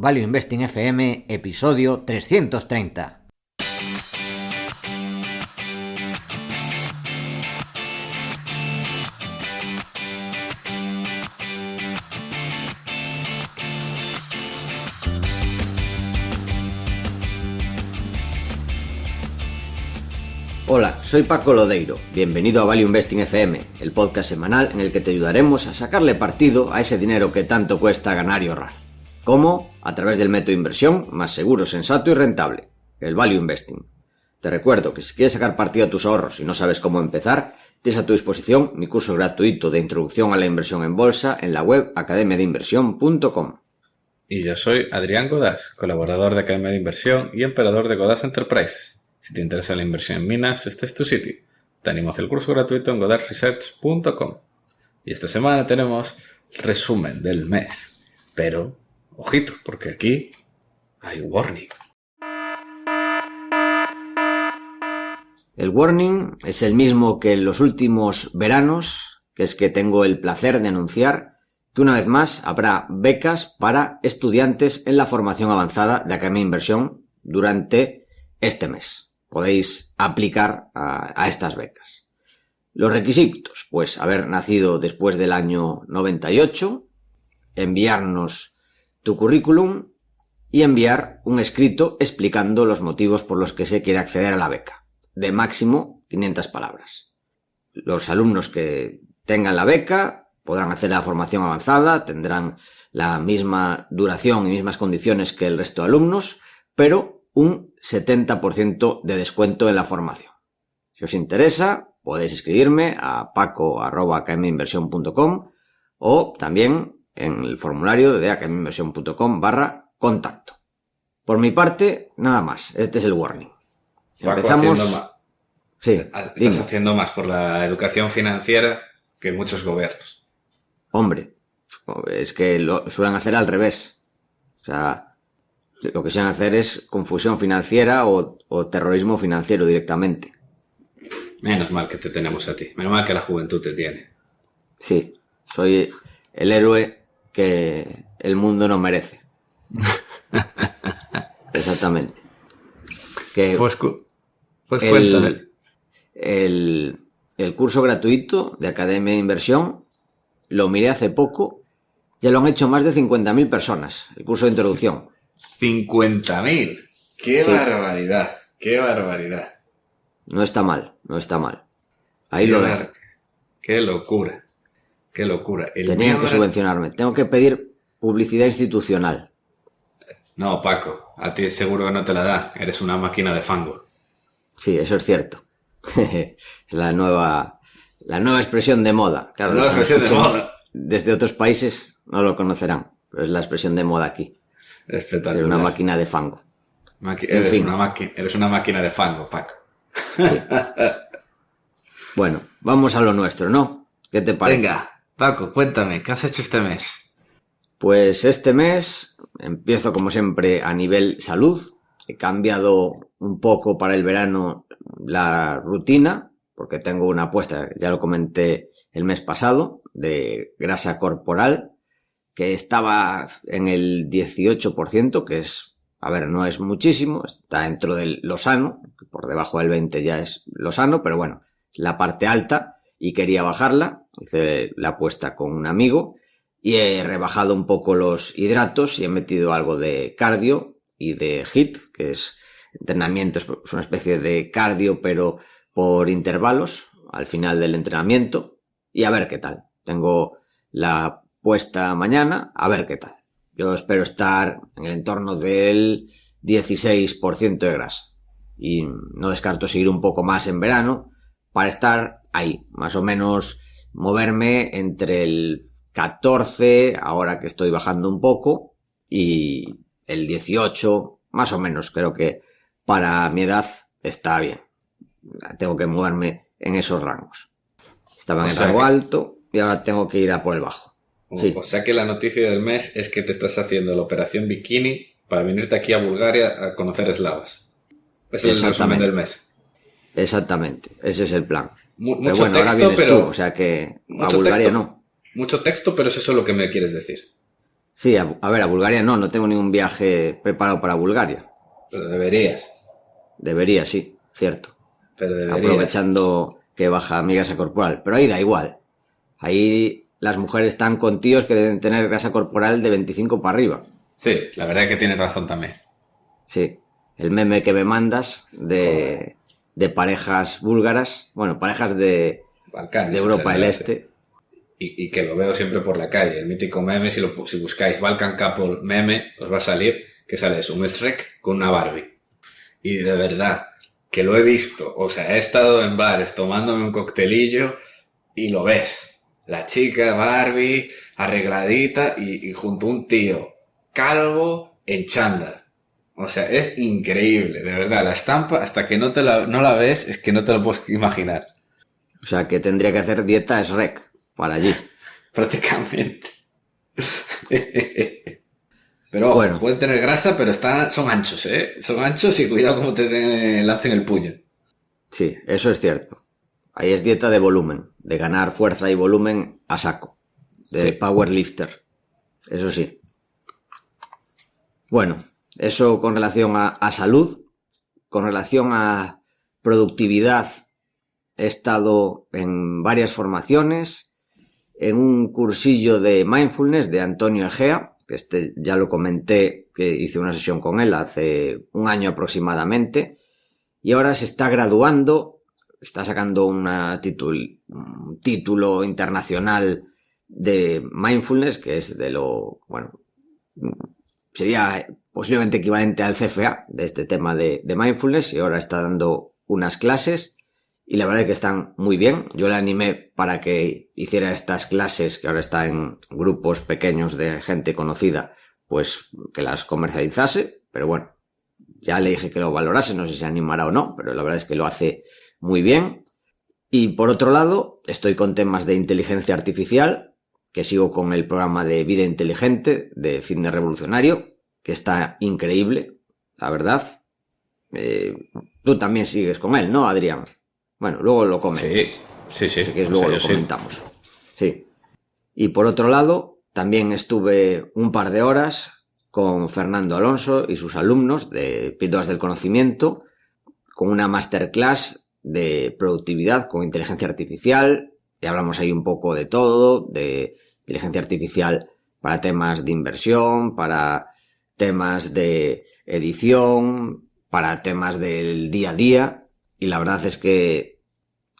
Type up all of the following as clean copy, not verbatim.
Value Investing FM, episodio 330. Hola, soy Paco Lodeiro. Bienvenido a Value Investing FM, el podcast semanal en el que te ayudaremos a sacarle partido a ese dinero que tanto cuesta ganar y ahorrar. ¿Cómo? A través del método de inversión más seguro, sensato y rentable, el Value Investing. Te recuerdo que si quieres sacar partido a tus ahorros y no sabes cómo empezar, tienes a tu disposición mi curso gratuito de introducción a la inversión en bolsa en la web academiadeinversión.com. Y yo soy Adrián Godás, colaborador de Academia de Inversión y emperador de Godás Enterprises. Si te interesa la inversión en minas, este es tu sitio. Te animo a hacer el curso gratuito en godasresearch.com. Y esta semana tenemos resumen del mes. Pero, ojito, porque aquí hay warning. El warning es el mismo que en los últimos veranos, que es que tengo el placer de anunciar que una vez más habrá becas para estudiantes en la formación avanzada de Academia de Inversión durante este mes. Podéis aplicar a estas becas. Los requisitos, pues haber nacido después del año 98, enviarnos tu currículum y enviar un escrito explicando los motivos por los que se quiere acceder a la beca, de máximo 500 palabras. Los alumnos que tengan la beca podrán hacer la formación avanzada, tendrán la misma duración y mismas condiciones que el resto de alumnos, pero un 70% de descuento en la formación. Si os interesa, podéis escribirme a paco@academiainversión.com o también en el formulario de academiainversión.com/contacto. Por mi parte, nada más. Este es el warning. Paco, Empezamos. Sí, estás haciendo más por la educación financiera que muchos gobiernos. Hombre, es que lo suelen hacer al revés. O sea, lo que suelen hacer es confusión financiera o terrorismo financiero directamente. Menos mal que te tenemos a ti. Menos mal que la juventud te tiene. Sí, soy el héroe que el mundo no merece. Exactamente. Que Pues cuéntame. El curso gratuito de Academia de Inversión lo miré hace poco. Ya lo han hecho más de 50.000 personas, el curso de introducción. 50.000. ¡Qué Sí. barbaridad! ¡Qué barbaridad! No está mal, no está mal. Ahí lo ves. ¡Qué locura! ¡Qué locura! Tenían que subvencionarme. Tengo que pedir publicidad institucional. No, Paco, a ti seguro que no te la da. Eres una máquina de fango. Sí, eso es cierto. Es la nueva expresión de moda. Claro, La nueva los que me expresión de escuchan moda. desde otros países no lo conocerán, pero es la expresión de moda aquí. Espectacular. Ser una máquina de fango. Eres fin. una máquina de fango, Paco. Bueno, vamos a lo nuestro, ¿no? ¿Qué te parece? Venga, Paco, cuéntame, ¿qué has hecho este mes? Pues este mes empiezo como siempre a nivel salud. He cambiado un poco para el verano la rutina, porque tengo una apuesta, ya lo comenté el mes pasado, de grasa corporal, que estaba en el 18%, que es, a ver, no es muchísimo, está dentro de lo sano, por debajo del 20 ya es lo sano, pero bueno, es la parte alta y quería bajarla. Hice la apuesta con un amigo y he rebajado un poco los hidratos y he metido algo de cardio y de HIIT, que es entrenamiento, es una especie de cardio pero por intervalos al final del entrenamiento, y a ver qué tal. Tengo la puesta mañana, a ver qué tal. Yo espero estar en el entorno del 16% de grasa y no descarto seguir un poco más en verano para estar ahí, más o menos moverme entre el 14, ahora que estoy bajando un poco, y el 18, más o menos. Creo que para mi edad está bien. Tengo que moverme en esos rangos. Estaba en el rango alto y ahora tengo que ir a por el bajo. Sí. O sea que la noticia del mes es que te estás haciendo la operación bikini para venirte aquí a Bulgaria a conocer eslavas. Ese es el resumen del mes. Exactamente, ese es el plan. Mucho pero bueno, texto, ahora vienes pero tú, o sea que a Bulgaria texto, no. Mucho texto, pero es eso lo que me quieres decir. Sí, a ver, a Bulgaria no tengo ningún viaje preparado para Bulgaria. Pero deberías. Debería, sí, cierto. Pero deberías. Aprovechando que baja mi grasa corporal. Pero ahí da igual. Ahí las mujeres están con tíos que deben tener grasa corporal de 25 para arriba. Sí, la verdad es que tienes razón también. Sí. El meme que me mandas de parejas búlgaras, bueno, parejas de Europa del Este. Y que lo veo siempre por la calle. El mítico meme, si buscáis Balkan Couple meme, os va a salir que sale eso, un Shrek con una Barbie. Y de verdad, que lo he visto. O sea, he estado en bares tomándome un coctelillo y lo ves. La chica Barbie arregladita y junto a un tío calvo en chándal. O sea, es increíble, de verdad. La estampa, hasta que no la ves, es que no te lo puedes imaginar. O sea, que tendría que hacer dieta Shrek para allí. Prácticamente. Pero ojo, bueno, pueden tener grasa, pero son anchos, ¿eh? Son anchos y cuidado como te lancen el puño. Sí, eso es cierto. Ahí es dieta de volumen, de ganar fuerza y volumen a saco. De powerlifter. Eso sí. Bueno, eso con relación a salud. Con relación a productividad, he estado en varias formaciones. En un cursillo de mindfulness de Antonio Egea, que ya lo comenté, que hice una sesión con él hace un año aproximadamente, y ahora se está graduando, está sacando un título internacional de mindfulness, que es sería posiblemente equivalente al CFA de este tema de mindfulness, y ahora está dando unas clases. Y la verdad es que están muy bien. Yo le animé para que hiciera estas clases, que ahora está en grupos pequeños de gente conocida, pues que las comercializase. Pero bueno, ya le dije que lo valorase, no sé si se animará o no, pero la verdad es que lo hace muy bien. Y por otro lado, estoy con temas de inteligencia artificial, que sigo con el programa de vida inteligente de Fitness Revolucionario, que está increíble, la verdad. Tú también sigues con él, ¿no, Adrián? Bueno, luego lo comentas. Sí. Si quieres, luego lo comentamos. Sí. Y por otro lado, también estuve un par de horas con Fernando Alonso y sus alumnos de Píldoras del Conocimiento, con una masterclass de productividad con inteligencia artificial. Y hablamos ahí un poco de todo, de inteligencia artificial para temas de inversión, para temas de edición, para temas del día a día. Y la verdad es que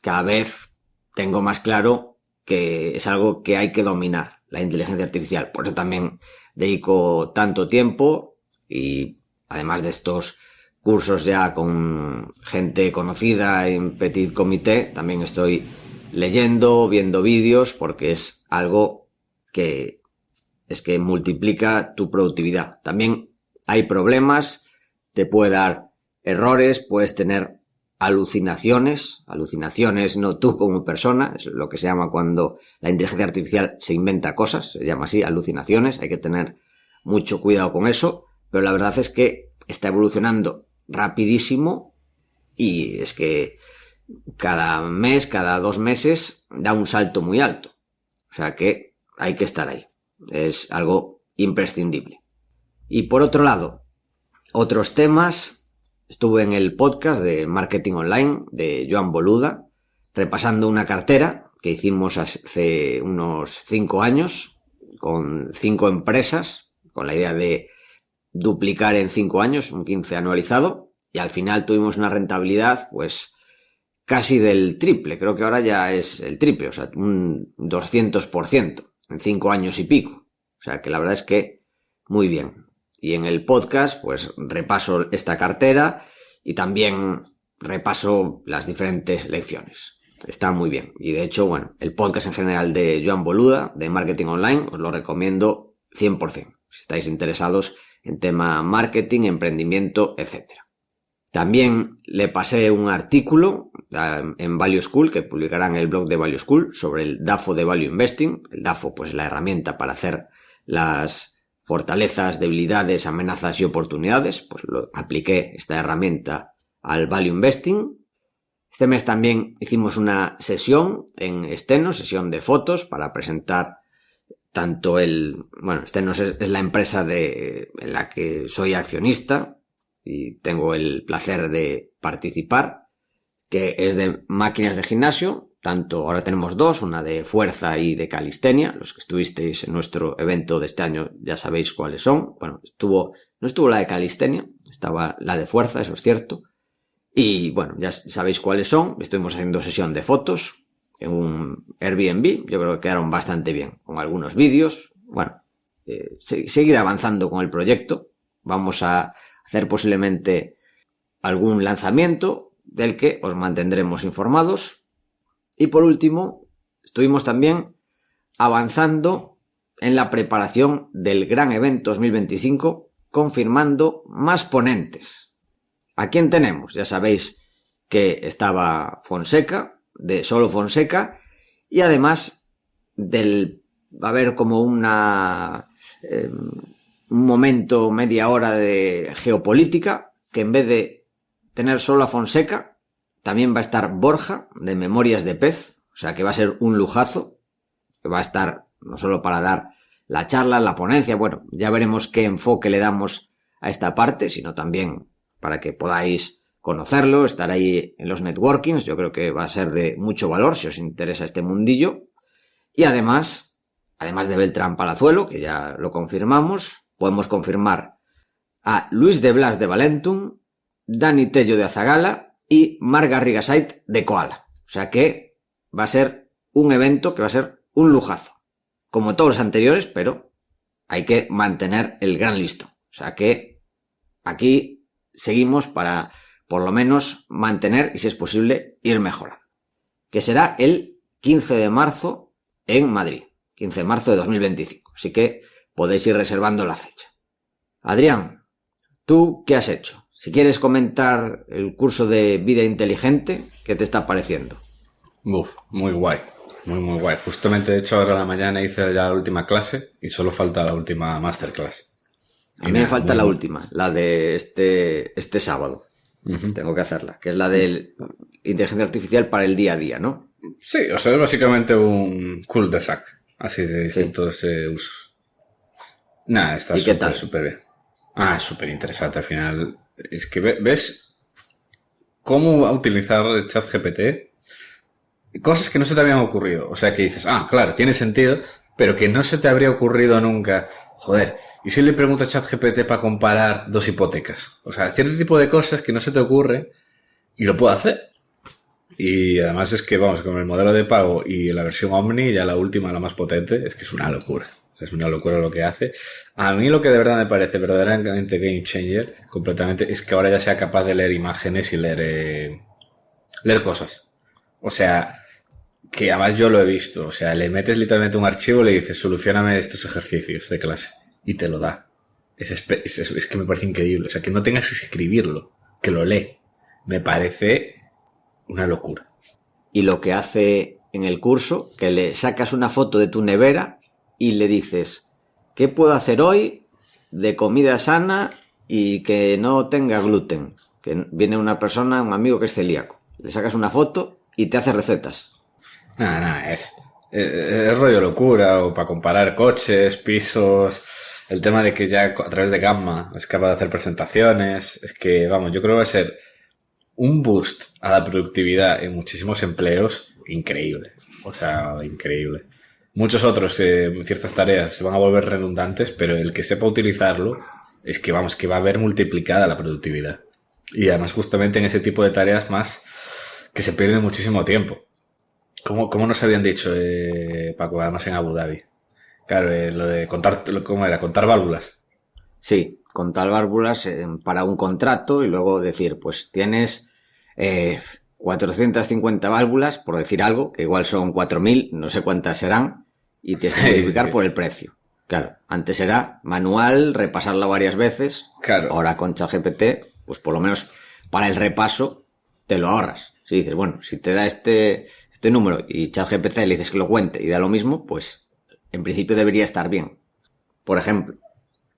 cada vez tengo más claro que es algo que hay que dominar, la inteligencia artificial. Por eso también dedico tanto tiempo y además de estos cursos ya con gente conocida en petit comité, también estoy leyendo, viendo vídeos, porque es algo que multiplica tu productividad. También hay problemas, te puede dar errores, puedes tener alucinaciones no tú como persona, es lo que se llama cuando la inteligencia artificial se inventa cosas, se llama así, alucinaciones, hay que tener mucho cuidado con eso, pero la verdad es que está evolucionando rapidísimo y es que cada mes, cada 2 meses da un salto muy alto, o sea que hay que estar ahí, es algo imprescindible. Y por otro lado, otros temas. Estuve en el podcast de Marketing Online de Joan Boluda, repasando una cartera que hicimos hace unos 5 años con 5 empresas, con la idea de duplicar en 5 años, un 15 anualizado, y al final tuvimos una rentabilidad pues casi del triple, creo que ahora ya es el triple, o sea, un 200% en 5 años y pico. O sea que la verdad es que muy bien. Y en el podcast, pues repaso esta cartera y también repaso las diferentes lecciones. Está muy bien. Y de hecho, bueno, el podcast en general de Joan Boluda, de Marketing Online, os lo recomiendo 100%. Si estáis interesados en tema marketing, emprendimiento, etc. También le pasé un artículo en Value School, que publicará en el blog de Value School, sobre el DAFO de Value Investing. El DAFO, pues la herramienta para hacer las fortalezas, debilidades, amenazas y oportunidades, pues lo apliqué esta herramienta al Value Investing. Este mes también hicimos una sesión en Steno, sesión de fotos para presentar tanto Stenox es la empresa en la que soy accionista y tengo el placer de participar, que es de máquinas de gimnasio. Ahora tenemos dos, una de fuerza y de calistenia. Los que estuvisteis en nuestro evento de este año ya sabéis cuáles son. Bueno, no estuvo la de calistenia, estaba la de fuerza, eso es cierto. Y bueno, ya sabéis cuáles son. Estuvimos haciendo sesión de fotos en un Airbnb. Yo creo que quedaron bastante bien, con algunos vídeos. Bueno, seguir avanzando con el proyecto. Vamos a hacer posiblemente algún lanzamiento del que os mantendremos informados. Y por último, estuvimos también avanzando en la preparación del gran evento 2025, confirmando más ponentes. ¿A quién tenemos? Ya sabéis que estaba Fonseca, de Solo Fonseca, y además va a haber como un momento, media hora de geopolítica, que en vez de tener solo a Fonseca, también va a estar Borja, de Memorias de Pez, o sea que va a ser un lujazo, que va a estar no solo para dar la charla, la ponencia, bueno, ya veremos qué enfoque le damos a esta parte, sino también para que podáis conocerlo, estar ahí en los networkings. Yo creo que va a ser de mucho valor si os interesa este mundillo. Y además de Beltrán Palazuelo, que ya lo confirmamos, podemos confirmar a Luis de Blas de Valentum, Dani Tello de Azagala y Marga Rigasait de Koala. O sea que va a ser un evento que va a ser un lujazo, como todos los anteriores, pero hay que mantener el gran listón. O sea que aquí seguimos para por lo menos mantener y, si es posible, ir mejorando. Que será el 15 de marzo en Madrid. 15 de marzo de 2025. Así que podéis ir reservando la fecha. Adrián, ¿tú qué has hecho? Si quieres comentar el curso de vida inteligente, ¿qué te está pareciendo? Muy guay. Muy guay. Justamente, de hecho, ahora en la mañana hice ya la última clase y solo falta la última masterclass. A mí me falta la última, la de este sábado. Tengo que hacerla, que es la de inteligencia artificial para el día a día, ¿no? Sí, o sea, es básicamente un cul-de-sac, así de distintos usos. Nada, está súper bien. Es súper interesante al final. Es que ves cómo utilizar ChatGPT, cosas que no se te habían ocurrido. O sea, que dices, claro, tiene sentido, pero que no se te habría ocurrido nunca. Joder, ¿y si le pregunto a ChatGPT para comparar dos hipotecas? O sea, cierto tipo de cosas que no se te ocurre y lo puedo hacer. Y además es que, vamos, con el modelo de pago y la versión Omni, ya la última, la más potente, es que es una locura. O sea, es una locura lo que hace. A mí lo que de verdad me parece verdaderamente game changer, completamente, es que ahora ya sea capaz de leer imágenes y leer cosas. O sea, que además yo lo he visto. O sea, le metes literalmente un archivo y le dices, solucióname estos ejercicios de clase. Y te lo da. Es que me parece increíble. O sea, que no tengas que escribirlo, que lo lee. Me parece una locura. Y lo que hace en el curso, que le sacas una foto de tu nevera y le dices, ¿qué puedo hacer hoy de comida sana y que no tenga gluten? Que viene una persona, un amigo que es celíaco. Le sacas una foto y te hace recetas. Nada, es rollo locura, o para comparar coches, pisos, el tema de que ya a través de Gamma es capaz de hacer presentaciones. Es que, vamos, yo creo que va a ser un boost a la productividad en muchísimos empleos increíble. O sea, increíble. Muchos otros, ciertas tareas se van a volver redundantes, pero el que sepa utilizarlo es que, vamos, que va a ver multiplicada la productividad. Y además justamente en ese tipo de tareas más que se pierde muchísimo tiempo. ¿Cómo nos habían dicho, Paco, además en Abu Dhabi? Claro, lo de contar, ¿cómo era? Contar válvulas. Sí, contar válvulas para un contrato y luego decir, pues tienes 450 válvulas, por decir algo, que igual son 4.000, no sé cuántas serán, y tienes que multiplicar por el precio. Claro, antes era manual, repasarlo varias veces. Claro. Ahora con ChatGPT, pues por lo menos para el repaso te lo ahorras. Si dices, bueno, si te da este número y ChatGPT le dices que lo cuente y da lo mismo, pues en principio debería estar bien. Por ejemplo.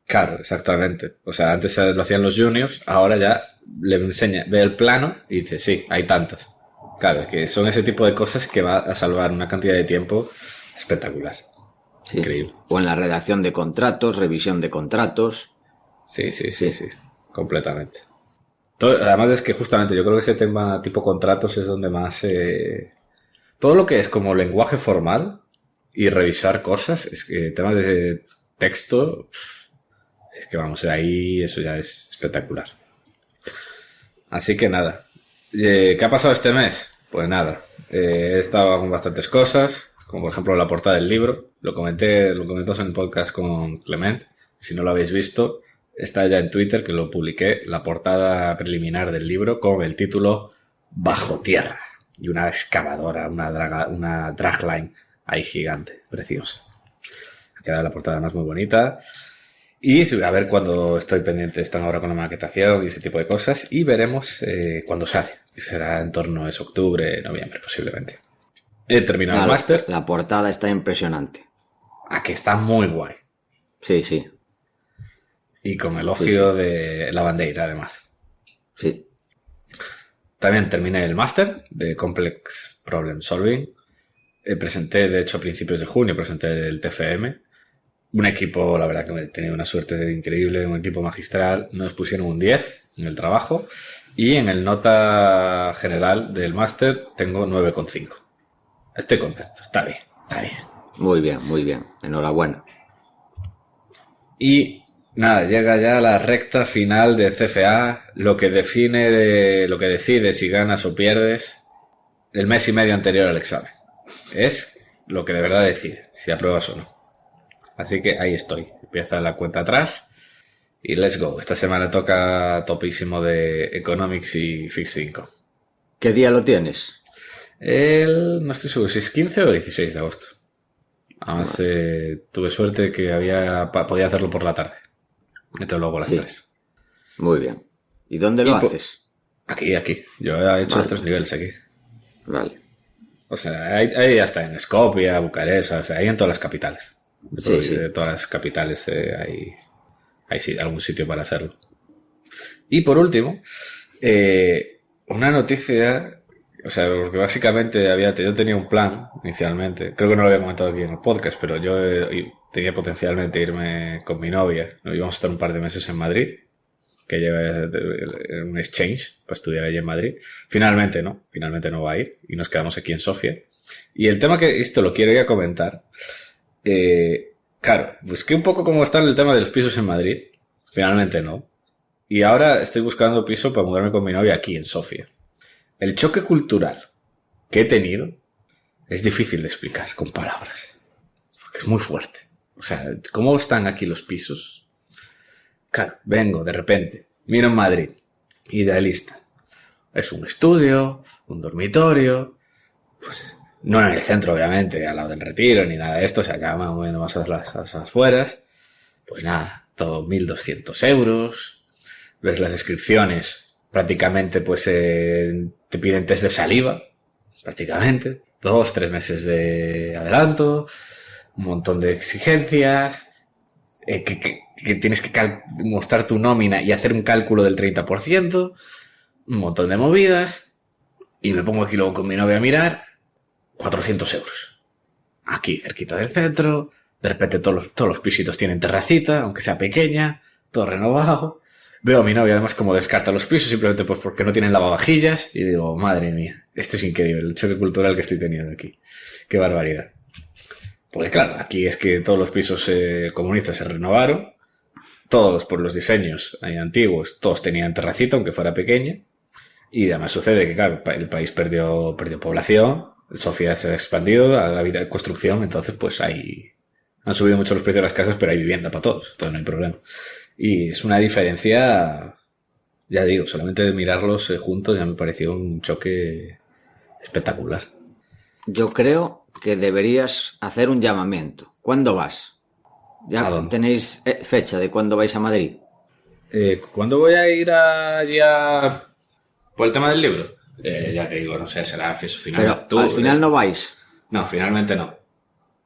Claro, exactamente. O sea, antes lo hacían los juniors, ahora ya le enseña, ve el plano y dice, sí, hay tantas. Claro, es que son ese tipo de cosas que va a salvar una cantidad de tiempo espectacular. Sí. Increíble. O en la redacción de contratos, revisión de contratos. Sí, completamente. Además es que justamente yo creo que ese tema tipo contratos es donde más... todo lo que es como lenguaje formal y revisar cosas, es que temas de texto, es que vamos, ahí eso ya es espectacular. Así que nada. ¿Qué ha pasado este mes? Pues nada. He estado con bastantes cosas, como por ejemplo la portada del libro. Lo comentamos en el podcast con Clement. Si no lo habéis visto, está ya en Twitter, que lo publiqué, la portada preliminar del libro con el título Bajo Tierra. Y una excavadora, una dragline ahí gigante, preciosa. Ha quedado la portada más muy bonita. Y a ver cuando estoy pendiente, están ahora con la maquetación y ese tipo de cosas. Y veremos cuándo sale. Que será en torno a octubre, noviembre posiblemente. He terminado el máster. La portada está impresionante. Que está muy guay. Sí. Y con el elogio de la bandera, además. Sí. También terminé el máster de Complex Problem Solving. Presenté, de hecho, a principios de junio, presenté el TFM. Un equipo, la verdad que he tenido una suerte increíble, un equipo magistral. Nos pusieron un 10 en el trabajo. Y en el nota general del máster tengo 9,5. Estoy contento, está bien. Muy bien. Enhorabuena. Y nada, llega ya la recta final de CFA, lo que decide si ganas o pierdes el mes y medio anterior al examen. Es lo que de verdad decide, si apruebas o no. Así que ahí estoy, empieza la cuenta atrás y let's go. Esta semana toca topísimo de Economics y Fixed Income. ¿Qué día lo tienes? No estoy seguro si es 15 o 16 de agosto. Además, tuve suerte que podía hacerlo por la tarde. Entonces luego a las 3. Muy bien. ¿Y dónde lo haces? Aquí. Yo he hecho los 3 niveles aquí. Vale. O sea, hay hasta en Skopje, Bucarest, o sea, hay en todas las capitales. Sí. De todas las capitales hay sí, algún sitio para hacerlo. Y por último, una noticia, o sea, porque básicamente yo tenía un plan inicialmente, creo que no lo había comentado aquí en el podcast, pero yo tenía potencialmente irme con mi novia, nos íbamos a estar un par de meses en Madrid, que lleva un exchange para estudiar allí en Madrid. Finalmente no va a ir y nos quedamos aquí en Sofía. Y el tema que esto lo quiero ya comentar, claro, pues que un poco como está el tema de los pisos en Madrid, finalmente no. Y ahora estoy buscando piso para mudarme con mi novia aquí en Sofía. El choque cultural que he tenido es difícil de explicar con palabras, porque es muy fuerte. O sea, ¿cómo están aquí los pisos? Claro, vengo de repente, miro en Madrid, idealista. Es un estudio, un dormitorio, pues no en el centro obviamente, al lado del Retiro ni nada de esto, se acaba moviendo más a las afueras. Pues nada, todo 1.200 euros. Ves las descripciones, prácticamente pues te piden test de saliva, prácticamente, 2-3 meses de adelanto, un montón de exigencias, que tienes que mostrar tu nómina y hacer un cálculo del 30%, un montón de movidas, y me pongo aquí luego con mi novia a mirar, 400 euros. Aquí, cerquita del centro, de repente todos los pisitos tienen terracita, aunque sea pequeña, todo renovado. Veo a mi novia además como descarta los pisos simplemente pues porque no tienen lavavajillas, y digo, madre mía, esto es increíble, el choque cultural que estoy teniendo aquí. Qué barbaridad. Porque claro, aquí es que todos los pisos comunistas se renovaron, todos por los diseños antiguos, todos tenían terracita, aunque fuera pequeña, y además sucede que claro, el país perdió población, Sofía se ha expandido a la vida de construcción, entonces pues han subido mucho los precios de las casas, pero hay vivienda para todos, entonces no hay problema. Y es una diferencia, ya digo, solamente de mirarlos juntos ya me pareció un choque espectacular. Yo creo que deberías hacer un llamamiento. ¿Cuándo vas? ¿Ya tenéis fecha de cuándo vais a Madrid? ¿Cuándo voy a ir allá por el tema del libro? Ya te digo, no sé, será eso final de octubre. Al final no vais. No, finalmente no.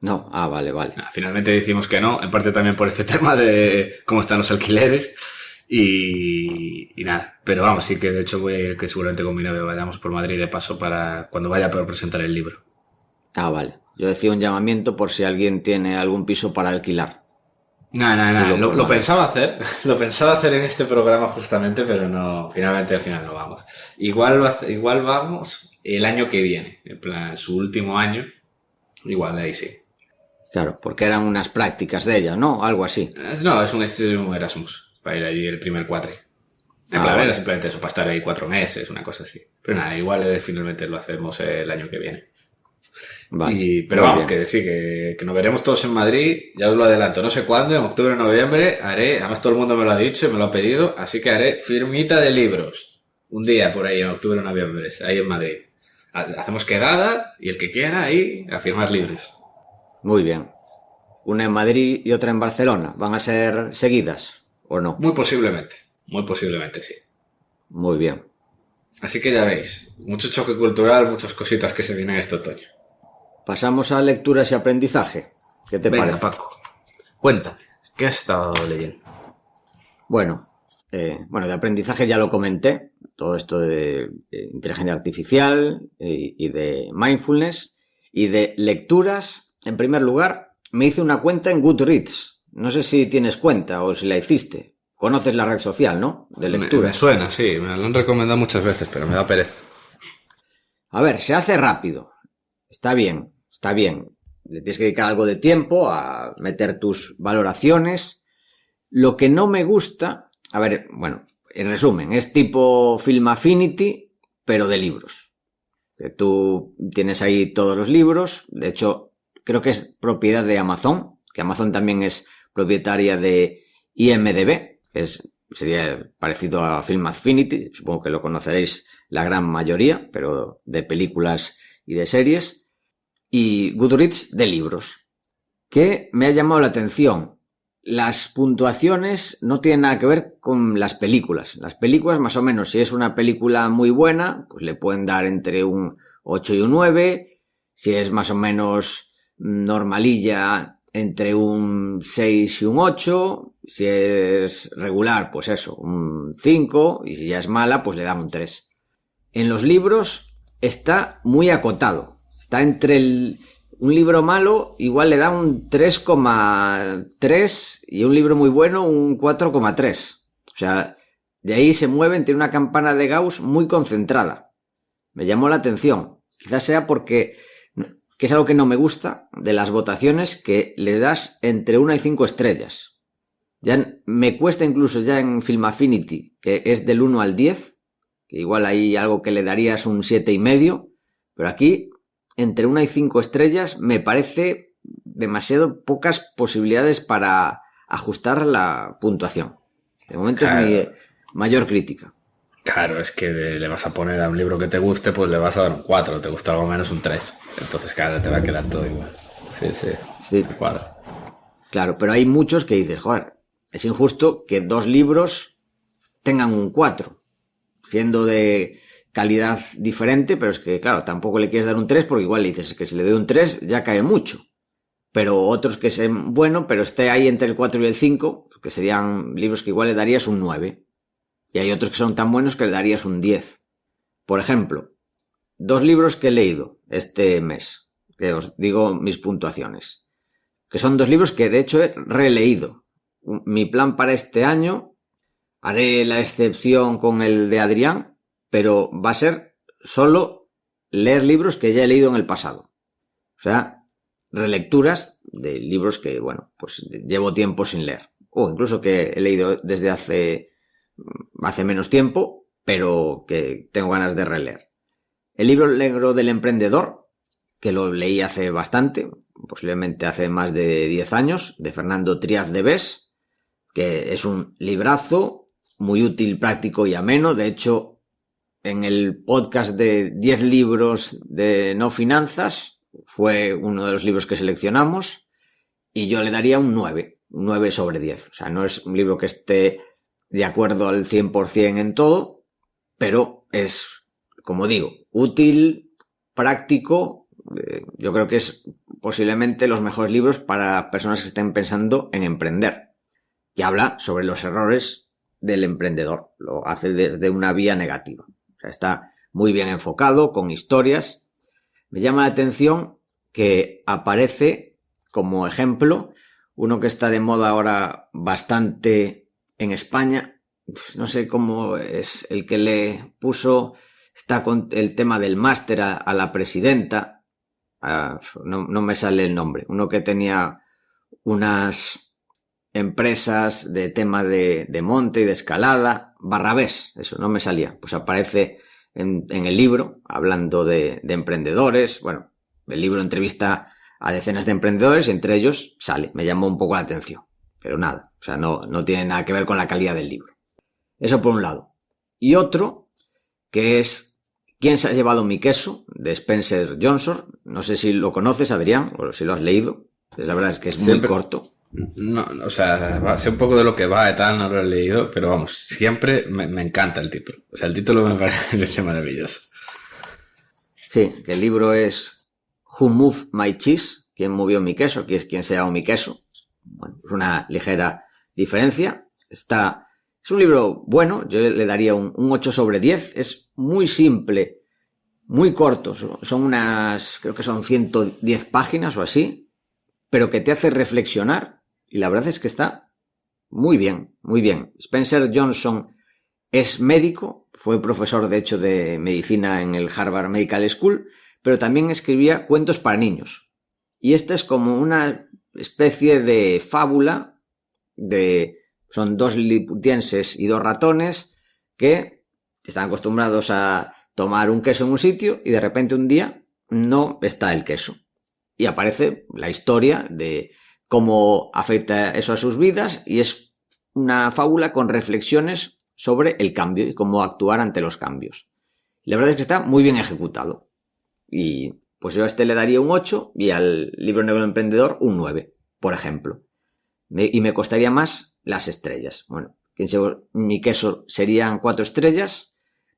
No, vale. Finalmente decimos que no, en parte también por este tema de cómo están los alquileres y nada. Pero vamos, sí que de hecho voy a ir, que seguramente con mi novia vayamos por Madrid de paso para cuando vaya a presentar el libro. Vale. Yo decía un llamamiento por si alguien tiene algún piso para alquilar. No, lo pensaba hacer, lo pensaba hacer en este programa justamente, pero no, al final no vamos. Igual vamos el año que viene, en plan, su último año, igual ahí sí. Claro, porque eran unas prácticas de ella, ¿no? Algo así. No, es un Erasmus, para ir allí el primer cuatri. En plan, era simplemente eso, para estar ahí 4 meses, una cosa así. Pero nada, igual finalmente lo hacemos el año que viene. Vale, pero vamos, bien. Que sí, que nos veremos todos en Madrid, ya os lo adelanto, no sé cuándo, en octubre o noviembre, además todo el mundo me lo ha dicho y me lo ha pedido, así que haré firmita de libros, un día por ahí en octubre o noviembre, ahí en Madrid. Hacemos quedada y el que quiera ahí a firmar libros. Muy bien. Una en Madrid y otra en Barcelona, ¿van a ser seguidas o no? Muy posiblemente sí. Muy bien. Así que ya veis, mucho choque cultural, muchas cositas que se vienen este otoño. Pasamos a lecturas y aprendizaje. ¿Qué te parece? Paco, cuéntame, ¿qué has estado leyendo? Bueno, de aprendizaje ya lo comenté, todo esto de inteligencia artificial y de mindfulness. Y de lecturas, en primer lugar, me hice una cuenta en Goodreads. No sé si tienes cuenta o si la hiciste. Conoces la red social, ¿no? De lectura. Me suena, sí, me lo han recomendado muchas veces, pero me da pereza. A ver, se hace rápido. Está bien. Le tienes que dedicar algo de tiempo a meter tus valoraciones. Lo que no me gusta, a ver, bueno, en resumen, es tipo Film Affinity, pero de libros. Que tú tienes ahí todos los libros. De hecho, creo que es propiedad de Amazon, que Amazon también es propietaria de IMDb, que sería parecido a Film Affinity, supongo que lo conoceréis la gran mayoría, pero de películas y de series. Y Goodreads de libros, que me ha llamado la atención. Las puntuaciones no tienen nada que ver con las películas. Las películas, más o menos, si es una película muy buena, pues le pueden dar entre un 8 y un 9. Si es más o menos normalilla, entre un 6 y un 8. Si es regular, pues eso, un 5. Y si ya es mala, pues le dan un 3. En los libros está muy acotado. Está entre un libro malo, igual le da un 3,3 y un libro muy bueno un 4,3. O sea, de ahí se mueven, tiene una campana de Gauss muy concentrada. Me llamó la atención. Quizás sea porque, que es algo que no me gusta de las votaciones, que le das entre 1 y 5 estrellas. Ya me cuesta incluso ya en Film Affinity, que es del 1 al 10, que igual hay algo que le darías un 7,5, pero aquí entre 1 y 5 estrellas me parece demasiado pocas posibilidades para ajustar la puntuación. De momento claro. Es mi mayor crítica. Claro, es que le vas a poner a un libro que te guste, pues le vas a dar un 4, te gusta algo menos un 3. Entonces, claro, te va a quedar todo igual. Sí. Me cuadra. Claro, pero hay muchos que dices, joder, es injusto que 2 libros tengan un 4, siendo de calidad diferente, pero es que, claro, tampoco le quieres dar un 3 porque igual le dices que si le doy un 3 ya cae mucho. Pero otros que sean bueno, pero esté ahí entre el 4 y el 5, que serían libros que igual le darías un 9. Y hay otros que son tan buenos que le darías un 10. Por ejemplo, 2 libros que he leído este mes, que os digo mis puntuaciones, que son 2 libros que de hecho he releído. Mi plan para este año, haré la excepción con el de Adrián, pero va a ser solo leer libros que ya he leído en el pasado. O sea, relecturas de libros que, bueno, pues llevo tiempo sin leer. O incluso que he leído desde hace menos tiempo, pero que tengo ganas de releer. El libro negro del emprendedor, que lo leí hace bastante, posiblemente hace más de 10 años, de Fernando Tríaz de Bes, que es un librazo muy útil, práctico y ameno. De hecho, en el podcast de 10 libros de no finanzas, fue uno de los libros que seleccionamos, y yo le daría un 9 sobre 10. O sea, no es un libro que esté de acuerdo al 100% en todo, pero es, como digo, útil, práctico. Yo creo que es posiblemente los mejores libros para personas que estén pensando en emprender. Y habla sobre los errores del emprendedor. Lo hace desde una vía negativa. O sea, está muy bien enfocado, con historias. Me llama la atención que aparece como ejemplo, uno que está de moda ahora bastante en España, no sé cómo es, el que le puso, está con el tema del máster a la presidenta, no me sale el nombre, uno que tenía unas empresas de tema de monte y de escalada, Barrabés, eso no me salía, pues aparece en el libro hablando de emprendedores. Bueno, el libro entrevista a decenas de emprendedores y entre ellos sale, me llamó un poco la atención, pero nada, o sea, no tiene nada que ver con la calidad del libro. Eso por un lado. Y otro, que es ¿Quién se ha llevado mi queso?, de Spencer Johnson. No sé si lo conoces, Adrián, o si lo has leído. Pues la verdad es que es muy corto. No, o sea, sé un poco de lo que va y tal, no lo he leído, pero vamos, siempre me encanta el título. O sea, el título me parece maravilloso. Sí, que el libro es Who Moved My Cheese? ¿Quién movió mi queso? ¿Quién se ha llevado mi queso? Bueno, es una ligera diferencia. Es un libro bueno, yo le daría un 8 sobre 10. Es muy simple, muy corto. Son creo que son 110 páginas o así, pero que te hace reflexionar. Y la verdad es que está muy bien, muy bien. Spencer Johnson es médico, fue profesor de hecho de medicina en el Harvard Medical School, pero también escribía cuentos para niños. Y esta es como una especie de fábula son 2 liliputienses y 2 ratones que están acostumbrados a tomar un queso en un sitio y de repente un día no está el queso. Y aparece la historia de cómo afecta eso a sus vidas y es una fábula con reflexiones sobre el cambio y cómo actuar ante los cambios. La verdad es que está muy bien ejecutado. Y pues yo a este le daría un 8 y al libro Negro Emprendedor un 9, por ejemplo. Y me costaría más las estrellas. Bueno, mi queso serían 4 estrellas,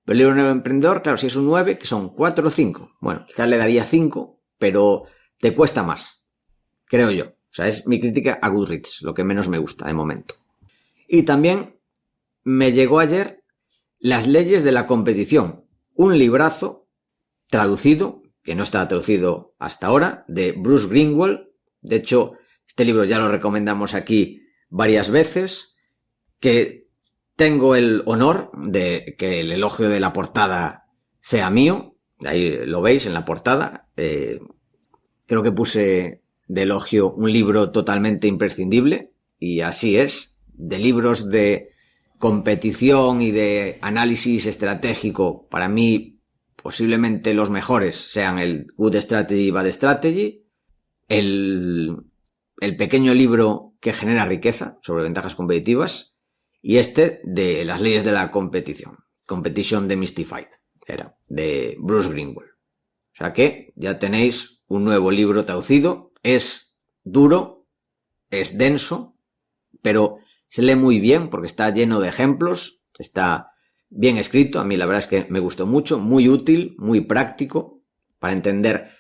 pero el libro Negro Emprendedor, claro, si es un 9, que son 4 o 5. Bueno, quizás le daría 5, pero te cuesta más, creo yo. O sea, es mi crítica a Goodreads, lo que menos me gusta de momento. Y también me llegó ayer Las leyes de la competición, un librazo traducido, que no estaba traducido hasta ahora, de Bruce Greenwald. De hecho, este libro ya lo recomendamos aquí varias veces, que tengo el honor de que el elogio de la portada sea mío. Ahí lo veis en la portada. Creo que puse de elogio un libro totalmente imprescindible, y así es. De libros de competición y de análisis estratégico, para mí posiblemente los mejores sean el Good Strategy, Bad Strategy, el pequeño libro que genera riqueza sobre ventajas competitivas, y este de las leyes de la competición, Competition Demystified, era de Bruce Greenwald. O sea que ya tenéis un nuevo libro traducido. Es duro, es denso, pero se lee muy bien porque está lleno de ejemplos, está bien escrito. A mí la verdad es que me gustó mucho, muy útil, muy práctico para entender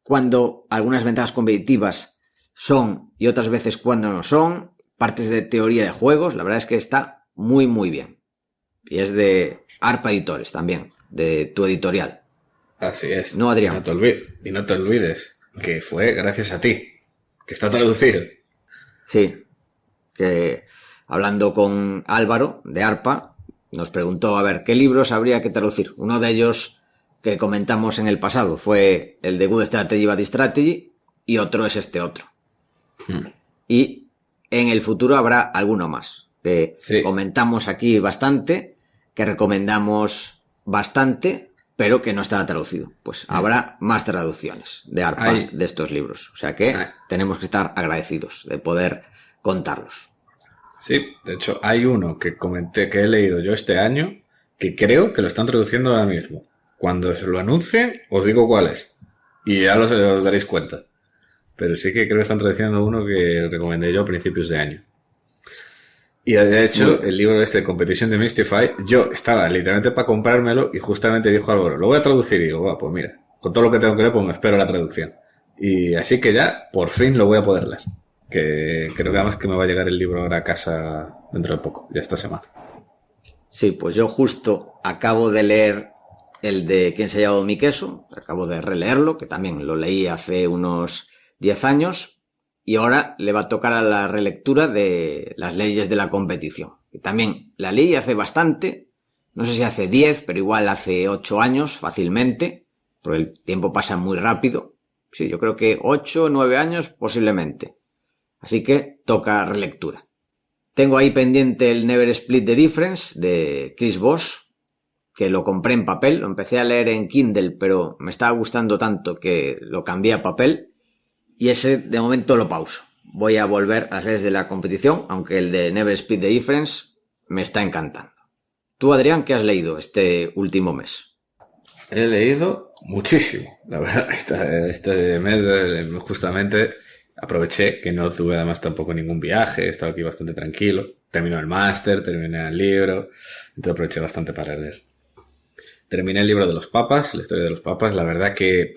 cuándo algunas ventajas competitivas son y otras veces cuándo no son, partes de teoría de juegos. La verdad es que está muy muy bien. Y es de ARPA Editores también, de tu editorial. Así es. No, Adrián. Y no te olvides que fue gracias a ti, que está traducido. Sí, que hablando con Álvaro de ARPA, nos preguntó a ver qué libros habría que traducir. Uno de ellos que comentamos en el pasado fue el de Good Strategy, Bad Strategy, y otro es este otro. Y en el futuro habrá alguno más que comentamos aquí bastante, que recomendamos bastante, pero que no estaba traducido. Pues habrá más traducciones de ARPA de estos libros. O sea que tenemos que estar agradecidos de poder contarlos. Sí, de hecho hay uno que comenté que he leído yo este año, que creo que lo están traduciendo ahora mismo. Cuando se lo anuncien os digo cuál es y ya os daréis cuenta. Pero sí que creo que están traduciendo uno que recomendé yo a principios de año. Y de hecho, el libro este de Competition Demystified, yo estaba literalmente para comprármelo y justamente dijo Álvaro, lo voy a traducir, y digo, pues mira, con todo lo que tengo que leer, pues me espero la traducción. Y así que ya, por fin lo voy a poder leer. Que creo que además que me va a llegar el libro ahora a casa dentro de poco, ya esta semana. Sí, pues yo justo acabo de leer el de ¿Quién se ha llevado mi queso? Acabo de releerlo, que también lo leí hace unos 10 años, y ahora le va a tocar a la relectura de Las leyes de la competición. Que también la leí hace bastante, no sé si hace 10, pero igual hace 8 años fácilmente, porque el tiempo pasa muy rápido. Sí, yo creo que 8 o 9 años posiblemente. Así que toca relectura. Tengo ahí pendiente el Never Split the Difference de Chris Voss, que lo compré en papel, lo empecé a leer en Kindle, pero me estaba gustando tanto que lo cambié a papel, y ese de momento lo pauso. Voy a volver a las leyes de la competición, aunque el de Never Split the Difference me está encantando. Tú, Adrián, ¿qué has leído este último mes? He leído muchísimo, la verdad. Este mes justamente aproveché que no tuve además tampoco ningún viaje, he estado aquí bastante tranquilo. Terminé el máster, terminé el libro, entonces aproveché bastante para leer. Terminé el libro de los papas, la historia de los papas. La verdad que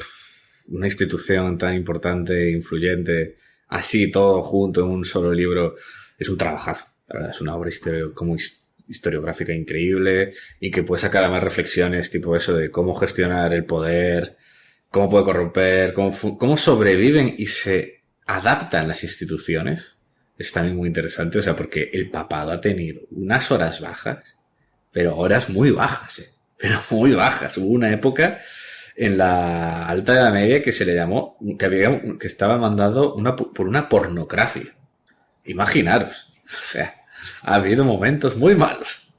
una institución tan importante e influyente, así todo junto en un solo libro, es un trabajazo. La verdad, es una obra historiográfica increíble y que puede sacar además reflexiones tipo eso de cómo gestionar el poder, cómo puede corromper, cómo sobreviven y se adaptan las instituciones. Es también muy interesante, o sea, porque el papado ha tenido unas horas bajas, pero horas muy bajas, pero muy bajas. Hubo una época en la Alta Edad Media que se le llamó, que estaba mandado por una pornocracia. Imaginaros. O sea, ha habido momentos muy malos.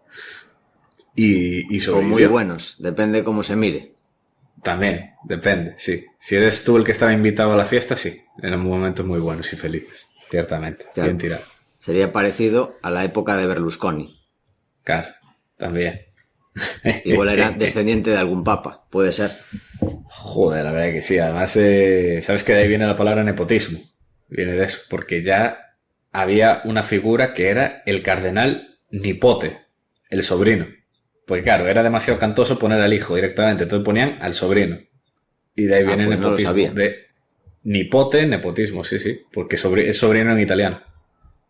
Y o muy buenos, depende cómo se mire. También, depende, sí. Si eres tú el que estaba invitado a la fiesta, sí. Eran momentos muy buenos y felices. Ciertamente. Claro. Bien tirado. Sería parecido a la época de Berlusconi. Claro, también. Igual era descendiente de algún papa, puede ser. Joder, la verdad que sí. Además, sabes que de ahí viene la palabra nepotismo. Viene de eso, porque ya había una figura que era el cardenal nipote, el sobrino. Porque claro, era demasiado cantoso poner al hijo directamente, entonces ponían al sobrino. Y de ahí viene el nepotismo. No lo sabía. De nipote, nepotismo, sí, porque es sobrino en italiano.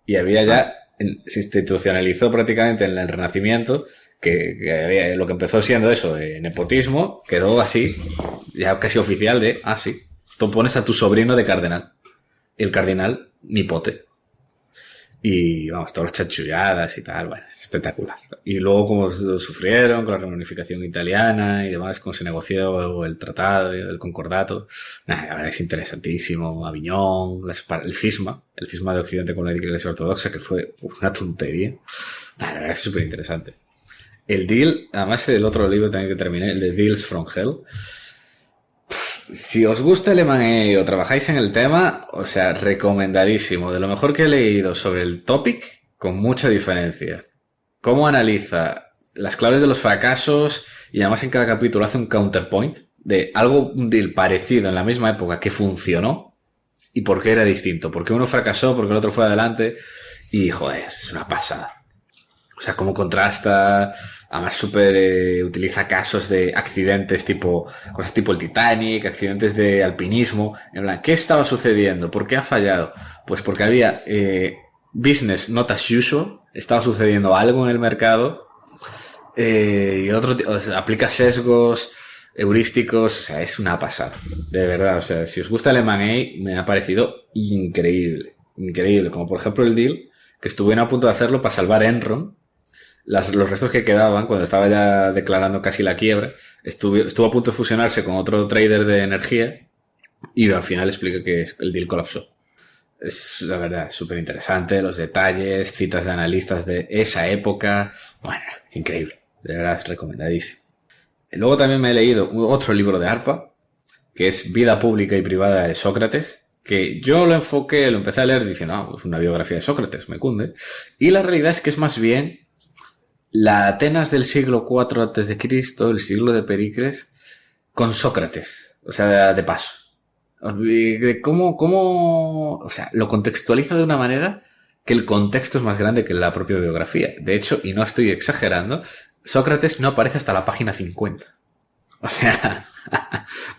Y había ya, se institucionalizó prácticamente en el Renacimiento, que había, lo que empezó siendo eso, nepotismo, quedó así, ya casi oficial de, sí, tú pones a tu sobrino de cardenal, el cardenal nipote. Y vamos, todas las chanchulladas y tal, bueno, es espectacular. Y luego como sufrieron con la reunificación italiana y demás, cómo se negoció el tratado, el concordato. La verdad es interesantísimo. Aviñón, el cisma de Occidente con la Iglesia Ortodoxa, que fue una tontería. La verdad es súper interesante. El Deal, además el otro libro también que terminé, el de Deals from Hell. Si os gusta el M&A o trabajáis en el tema, o sea, recomendadísimo. De lo mejor que he leído sobre el topic, con mucha diferencia. Cómo analiza las claves de los fracasos y además en cada capítulo hace un counterpoint de algo, un deal parecido en la misma época que funcionó y por qué era distinto. Por qué uno fracasó, por qué el otro fue adelante. Y, joder, es una pasada. O sea, cómo contrasta, además utiliza casos de accidentes cosas tipo el Titanic, accidentes de alpinismo, en plan, ¿qué estaba sucediendo? ¿Por qué ha fallado? Pues porque había, business not as usual, estaba sucediendo algo en el mercado, y o sea, aplica sesgos heurísticos, o sea, es una pasada, de verdad, o sea, si os gusta el M&A, me ha parecido increíble, como por ejemplo el deal, que estuvieron a punto de hacerlo para salvar Enron, los restos que quedaban cuando estaba ya declarando casi la quiebra, estuvo a punto de fusionarse con otro trader de energía y al final explica que el deal colapsó. Es, la verdad, es súper interesante, los detalles, citas de analistas de esa época, bueno, increíble, de verdad es recomendadísimo. Y luego también me he leído otro libro de ARPA, que es Vida Pública y Privada de Sócrates, que yo lo empecé a leer diciendo, es una biografía de Sócrates, me cunde, y la realidad es que es más bien la Atenas del siglo IV a.C., el siglo de Pericles, con Sócrates, o sea, de paso. O sea, lo contextualiza de una manera que el contexto es más grande que la propia biografía. De hecho, y no estoy exagerando, Sócrates no aparece hasta la página 50. O sea,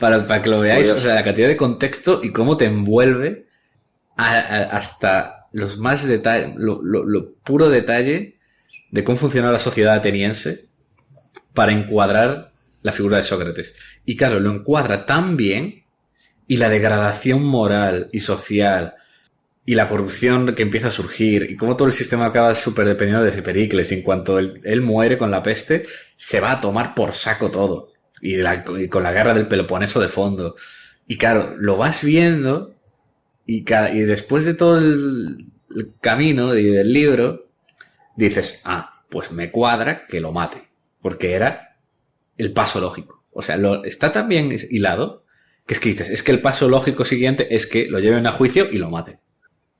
para que lo veáis, o sea, la cantidad de contexto y cómo te envuelve hasta los más detalles, lo puro detalle de cómo funciona la sociedad ateniense para encuadrar la figura de Sócrates. Y claro, lo encuadra tan bien, y la degradación moral y social y la corrupción que empieza a surgir y cómo todo el sistema acaba súper dependiendo de Pericles. Y en cuanto él muere con la peste, se va a tomar por saco todo. Y con la guerra del Peloponeso de fondo. Y claro, lo vas viendo y después de todo el camino del libro, dices, pues me cuadra que lo mate. Porque era el paso lógico. O sea, está tan bien hilado que es que dices, es que el paso lógico siguiente es que lo lleven a juicio y lo maten.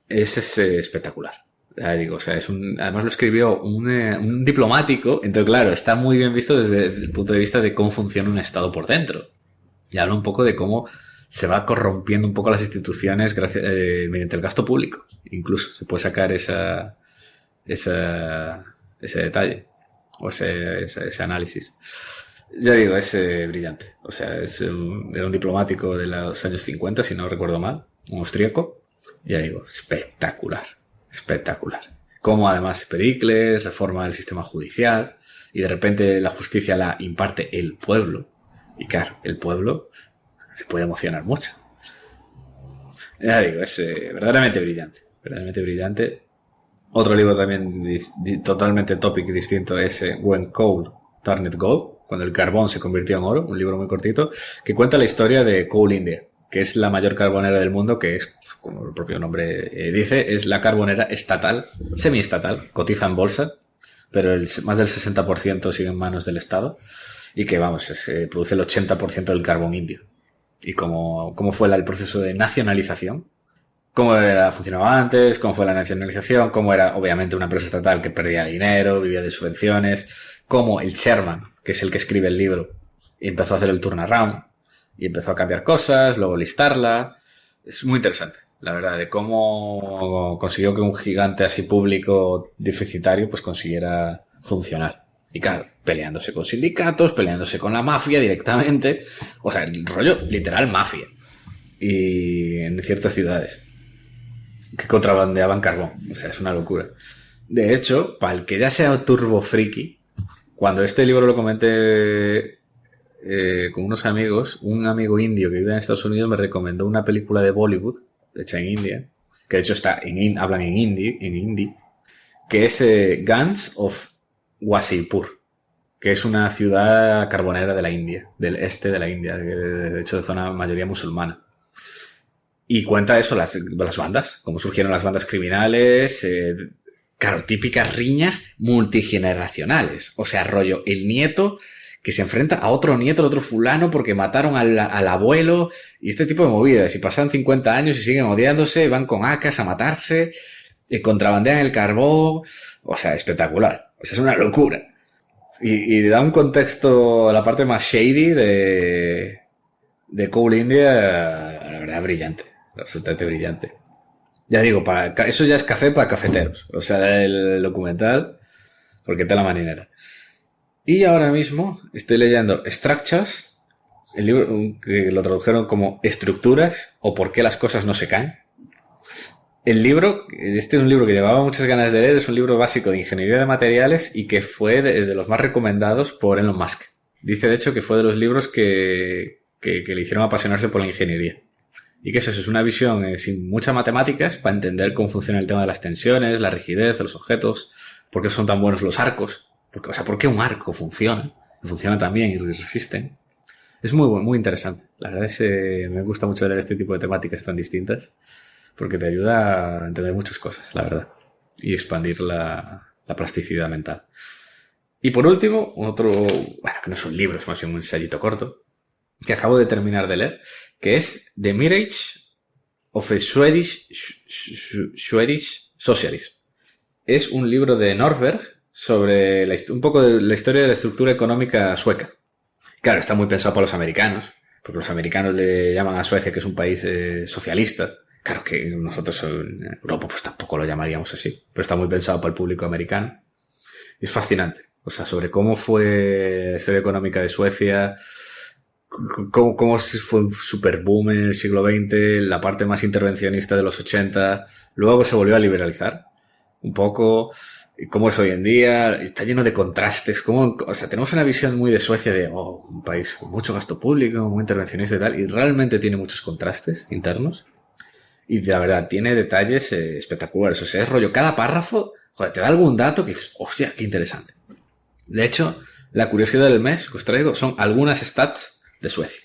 Es espectacular. Ya digo, o sea, además lo escribió un diplomático, entonces claro, está muy bien visto desde el punto de vista de cómo funciona un Estado por dentro. Y habla un poco de cómo se va corrompiendo un poco las instituciones mediante el gasto público. Incluso se puede sacar ese detalle o ese análisis. Ya digo, es brillante. O sea, era un diplomático de los años 50, si no recuerdo mal, un austríaco. Ya digo, espectacular. Cómo además Pericles reforma el sistema judicial y de repente la justicia la imparte el pueblo. Y claro, el pueblo se puede emocionar mucho. Ya digo, es verdaderamente brillante. Otro libro también totalmente topic y distinto es When Coal Turned Gold, cuando el carbón se convirtió en oro, un libro muy cortito, que cuenta la historia de Coal India, que es la mayor carbonera del mundo, que es, como el propio nombre dice, es la carbonera estatal, semiestatal, cotiza en bolsa, pero más del 60% sigue en manos del Estado, y que, produce el 80% del carbón indio. Y cómo fue el proceso de nacionalización, cómo funcionaba antes, cómo fue la nacionalización, cómo era, obviamente, una empresa estatal que perdía dinero, vivía de subvenciones, cómo el chairman, que es el que escribe el libro, empezó a hacer el turnaround, y empezó a cambiar cosas, luego listarla. Es muy interesante, la verdad, de cómo consiguió que un gigante así público deficitario pues consiguiera funcionar. Y claro, peleándose con sindicatos, peleándose con la mafia directamente. O sea, el rollo literal mafia. Y en ciertas ciudades que contrabandeaban carbón. O sea, es una locura. De hecho, para el que ya sea turbo friki, cuando este libro lo comenté con unos amigos, un amigo indio que vive en Estados Unidos me recomendó una película de Bollywood hecha en India, que de hecho hablan en hindi, que es Ganj of Wasipur, que es una ciudad carbonera de la India, del este de la India, de hecho de zona mayoría musulmana. Y cuenta eso, las bandas, cómo surgieron las bandas criminales, claro, típicas riñas multigeneracionales. O sea, rollo, el nieto que se enfrenta a otro nieto, al otro fulano, porque mataron al abuelo, y este tipo de movidas. Y pasan 50 años y siguen odiándose, van con AKs a matarse, contrabandean el carbón. O sea, espectacular. O sea, es una locura. Y da un contexto a la parte más shady de Coal India, la verdad, brillante. Absolutamente brillante. Ya digo, eso ya es café para cafeteros. O sea, el documental, porque te la marinera. Y ahora mismo estoy leyendo Structures, el libro que lo tradujeron como Estructuras o Por qué las cosas no se caen. El libro, este es un libro que llevaba muchas ganas de leer, es un libro básico de ingeniería de materiales y que fue de los más recomendados por Elon Musk. Dice de hecho que fue de los libros que le hicieron apasionarse por la ingeniería. ¿Y qué es eso? Es una visión sin muchas matemáticas para entender cómo funciona el tema de las tensiones, la rigidez de los objetos, por qué son tan buenos los arcos. ¿Por qué un arco funciona tan bien y resisten? Es muy interesante. La verdad es que me gusta mucho leer este tipo de temáticas tan distintas porque te ayuda a entender muchas cosas, la verdad, y expandir la plasticidad mental. Y por último, que no son libros, más bien un ensayito corto, que acabo de terminar de leer, que es The Mirage of a Swedish Socialism. Es un libro de Norberg sobre un poco de la historia de la estructura económica sueca. Claro, está muy pensado por los americanos, porque los americanos le llaman a Suecia que es un país socialista. Claro que nosotros en Europa pues tampoco lo llamaríamos así, pero está muy pensado para el público americano. Es fascinante, o sea, sobre cómo fue la historia económica de Suecia, cómo fue un super boom en el siglo XX, la parte más intervencionista de los 80, luego se volvió a liberalizar un poco. cómo es hoy en día, está lleno de contrastes, o sea, tenemos una visión muy de Suecia de un país con mucho gasto público, muy intervencionista y tal, y realmente tiene muchos contrastes internos. Y la verdad, tiene detalles espectaculares. O sea, es rollo, cada párrafo, joder, te da algún dato que dices, hostia, qué interesante. De hecho, la curiosidad del mes que os traigo son algunas stats de Suecia.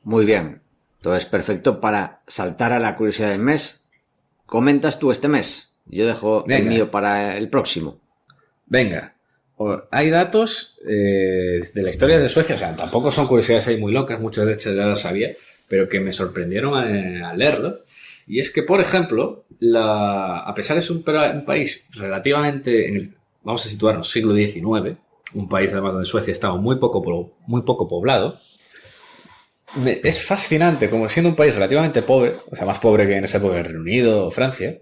Muy bien. Entonces, perfecto para saltar a la curiosidad del mes. ¿Comentas tú este mes? Yo dejo el mío para el próximo. Venga. Hay datos de la historia de Suecia. O sea, tampoco son curiosidades ahí muy locas. Muchas de hecho ya las sabía. Pero que me sorprendieron al leerlo. Y es que, por ejemplo, a pesar de ser un país relativamente, vamos a situarnos, siglo XIX, un país además donde Suecia estaba muy poco poblado, es fascinante como siendo un país relativamente pobre, o sea, más pobre que en esa época el Reino Unido o Francia,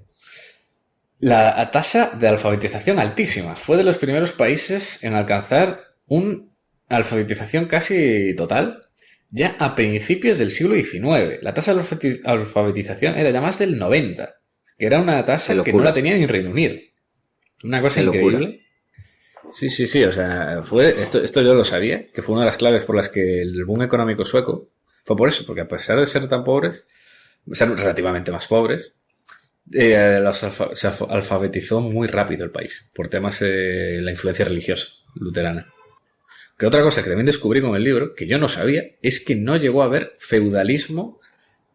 la tasa de alfabetización altísima. Fue de los primeros países en alcanzar una alfabetización casi total. Ya a principios del siglo XIX, la tasa de alfabetización era ya más del 90%, que era una tasa que no la tenía ni en Reino Unido. Una cosa increíble. Sí, o sea, esto yo lo sabía, que fue una de las claves por las que el boom económico sueco fue por eso, porque a pesar de ser tan pobres, ser relativamente más pobres, se alfabetizó muy rápido el país, por temas de la influencia religiosa luterana. Que otra cosa que también descubrí con el libro, que yo no sabía, es que no llegó a haber feudalismo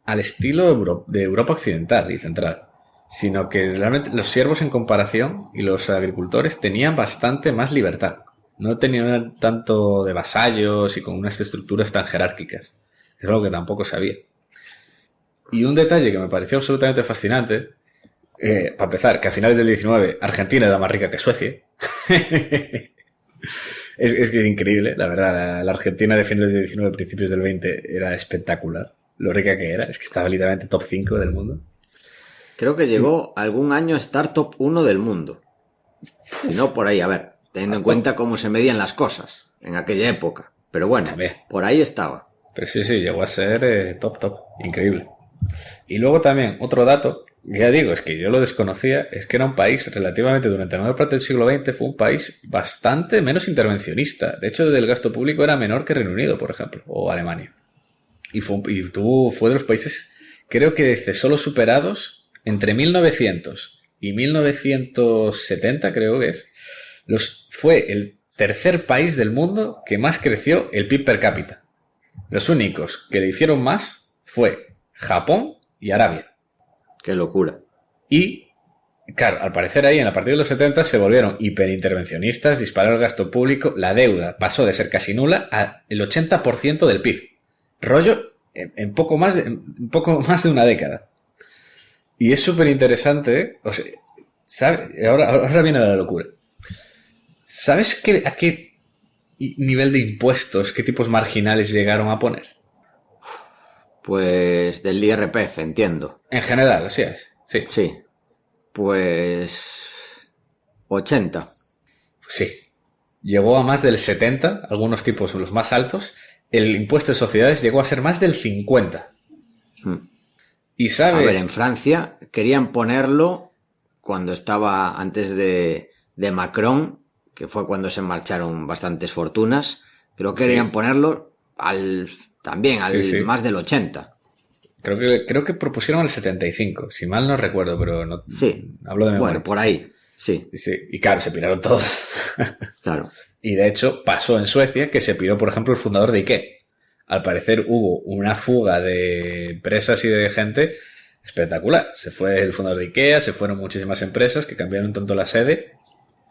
al estilo de Europa occidental y central, sino que realmente los siervos en comparación y los agricultores tenían bastante más libertad. No tenían tanto de vasallos y con unas estructuras tan jerárquicas. Es algo que tampoco sabía. Y un detalle que me pareció absolutamente fascinante, para empezar, que a finales del 19 Argentina era más rica que Suecia. Es que es increíble, la verdad. La Argentina de finales del 19, principios del 20 era espectacular. Lo rica que era. Es que estaba literalmente top 5 del mundo. Creo que llegó algún año a estar top 1 del mundo. Si no, por ahí, a ver, teniendo en cuenta cómo se medían las cosas en aquella época. Pero bueno, por ahí estaba. Pero sí, llegó a ser top. Increíble. Y luego también, otro dato, ya digo, es que yo lo desconocía, es que era un país relativamente, durante la mayor parte del siglo XX, fue un país bastante menos intervencionista. De hecho, el gasto público era menor que Reino Unido, por ejemplo, o Alemania. Y fue de los países, creo que solo superados entre 1900 y 1970, creo que es, fue el tercer país del mundo que más creció el PIB per cápita. Los únicos que le hicieron más fue Japón y Arabia. Qué locura. Y, claro, al parecer ahí, a partir de los 70 se volvieron hiperintervencionistas, dispararon el gasto público, la deuda pasó de ser casi nula al 80% del PIB. Rollo en poco más de una década. Y es súper interesante, o sea, ¿sabes? Ahora viene la locura. ¿Sabes a qué nivel de impuestos, qué tipos marginales llegaron a poner? Pues del IRPF, entiendo. En general, así es. Sí. Sí. Pues 80. Sí. Llegó a más del 70, algunos tipos son los más altos. El impuesto de sociedades llegó a ser más del 50. Y sabes... A ver, en Francia querían ponerlo cuando estaba antes de Macron, que fue cuando se marcharon bastantes fortunas. Creo que querían ponerlo también más del 80. Creo que propusieron el 75, si mal no recuerdo, pero no hablo de memoria. Bueno, por ahí, sí. Y claro, se piraron todos. Claro. Y de hecho pasó en Suecia que se piró, por ejemplo, el fundador de IKEA. Al parecer hubo una fuga de empresas y de gente espectacular. Se fue el fundador de IKEA, se fueron muchísimas empresas que cambiaron tanto la sede,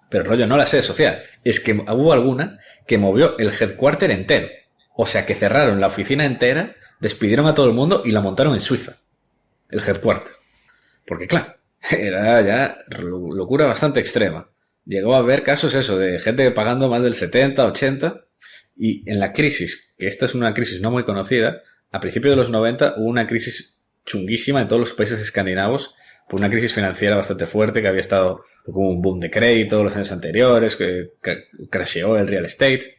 pero rollo, no la sede social. Es que hubo alguna que movió el headquarter entero. O sea que cerraron la oficina entera, despidieron a todo el mundo y la montaron en Suiza. El headquarter. Porque claro, era ya locura bastante extrema. Llegó a haber casos de gente pagando más del 70, 80. Y en la crisis, que esta es una crisis no muy conocida, a principios de los 90 hubo una crisis chunguísima en todos los países escandinavos, por una crisis financiera bastante fuerte que había estado como un boom de crédito los años anteriores, que crasheó el real estate.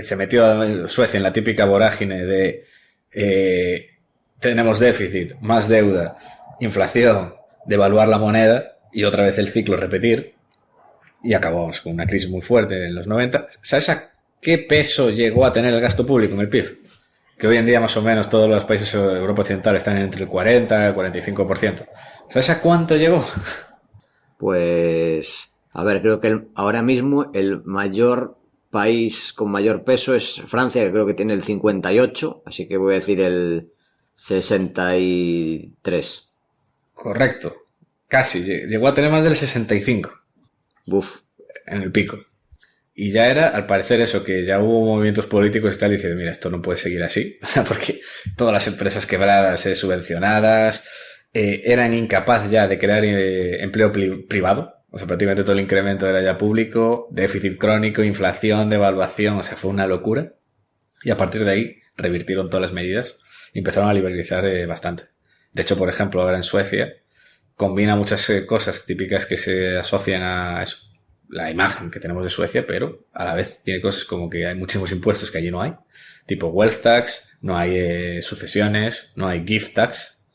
Se metió a Suecia en la típica vorágine de tenemos déficit, más deuda, inflación, devaluar la moneda y otra vez el ciclo repetir. y acabamos con una crisis muy fuerte en los 90. ¿Sabes a qué peso llegó a tener el gasto público en el PIB? Que hoy en día más o menos todos los países de Europa Occidental están entre el 40 y el 45%. ¿Sabes a cuánto llegó? Pues, a ver, creo que ahora mismo el mayor país con mayor peso es Francia, que creo que tiene el 58, así que voy a decir el 63. Correcto. Casi. Llegó a tener más del 65 Buf. en el pico. Y ya era, al parecer, eso, que ya hubo movimientos políticos y tal, diciendo, mira, esto no puede seguir así, porque todas las empresas quebradas, subvencionadas, eran incapaces ya de crear empleo privado. O sea, prácticamente todo el incremento era ya público, déficit crónico, inflación, devaluación, o sea, fue una locura. Y a partir de ahí revirtieron todas las medidas y empezaron a liberalizar bastante. De hecho, por ejemplo, ahora en Suecia combina muchas cosas típicas que se asocian a eso, la imagen que tenemos de Suecia, pero a la vez tiene cosas como que hay muchísimos impuestos que allí no hay, tipo wealth tax, no hay sucesiones, no hay gift tax,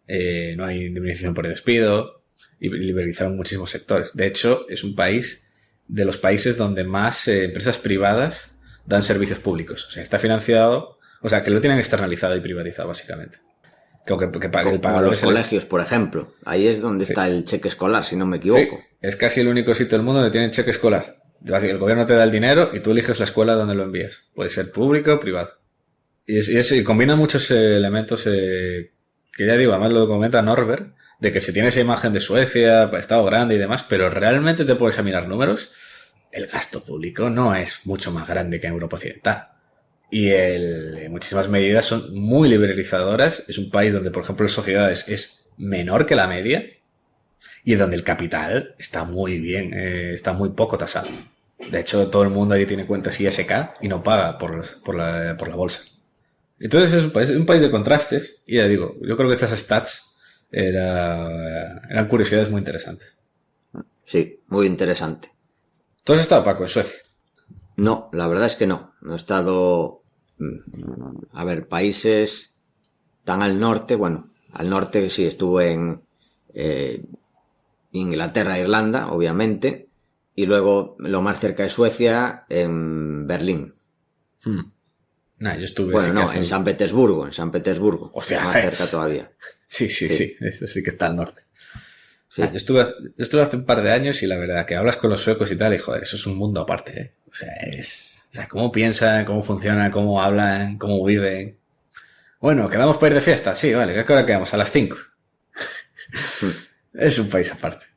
no hay indemnización por despido, y liberalizaron muchísimos sectores. De hecho, es un país de los países donde más empresas privadas dan servicios públicos. O sea, está financiado, o sea, que lo tienen externalizado y privatizado, básicamente. Que pague el pagador. Los colegios, por ejemplo. Ahí es donde está el cheque escolar, si no me equivoco. Sí, es casi el único sitio del mundo donde tienen cheque escolar. El gobierno te da el dinero y tú eliges la escuela donde lo envías. Puede ser público o privado. Y combina muchos elementos que ya digo, además lo comenta Norbert, de que se tiene esa imagen de Suecia, Estado grande y demás, pero realmente te puedes mirar números. El gasto público no es mucho más grande que en Europa Occidental. Y muchísimas medidas son muy liberalizadoras. Es un país donde, por ejemplo, las sociedades es menor que la media y donde el capital está muy bien, está muy poco tasado. De hecho, todo el mundo allí tiene cuentas ISK y no paga por la bolsa. Entonces es un país de contrastes y ya digo, yo creo que estas stats eran curiosidades muy interesantes. Sí, muy interesante. ¿Tú has estado, Paco, en Suecia? No, la verdad es que no. No he estado... A ver, países tan al norte, bueno, al norte sí estuve en Inglaterra e Irlanda, obviamente, y luego lo más cerca de Suecia, en Berlín. Nah, yo estuve... Bueno, no, en San Petersburgo. Hostia, más cerca todavía. Sí, eso sí que está al norte. Sí. Yo estuve hace un par de años y la verdad que hablas con los suecos y tal y joder, eso es un mundo aparte, ¿eh? O sea, cómo piensan, cómo funcionan, cómo hablan, cómo viven. Bueno, ¿quedamos para ir de fiesta? Sí, vale, ¿qué hora quedamos? A las 5. Es un país aparte.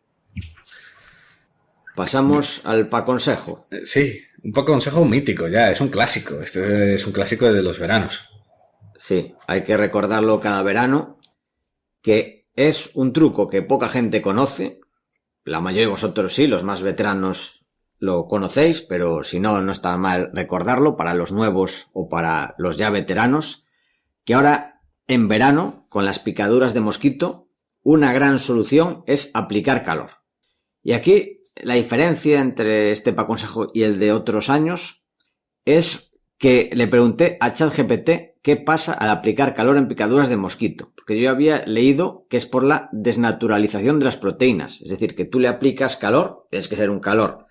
Pasamos al paconsejo. Sí, un poco consejo mítico ya, es un clásico. Este es un clásico de los veranos. Sí, hay que recordarlo cada verano, que es un truco que poca gente conoce. La mayoría de vosotros sí, los más veteranos lo conocéis, pero si no, no está mal recordarlo para los nuevos o para los ya veteranos, que ahora en verano, con las picaduras de mosquito, una gran solución es aplicar calor. Y aquí la diferencia entre este paconsejo y el de otros años es que le pregunté a ChatGPT qué pasa al aplicar calor en picaduras de mosquito. Porque yo había leído que es por la desnaturalización de las proteínas. Es decir, que tú le aplicas calor, tienes que ser un calor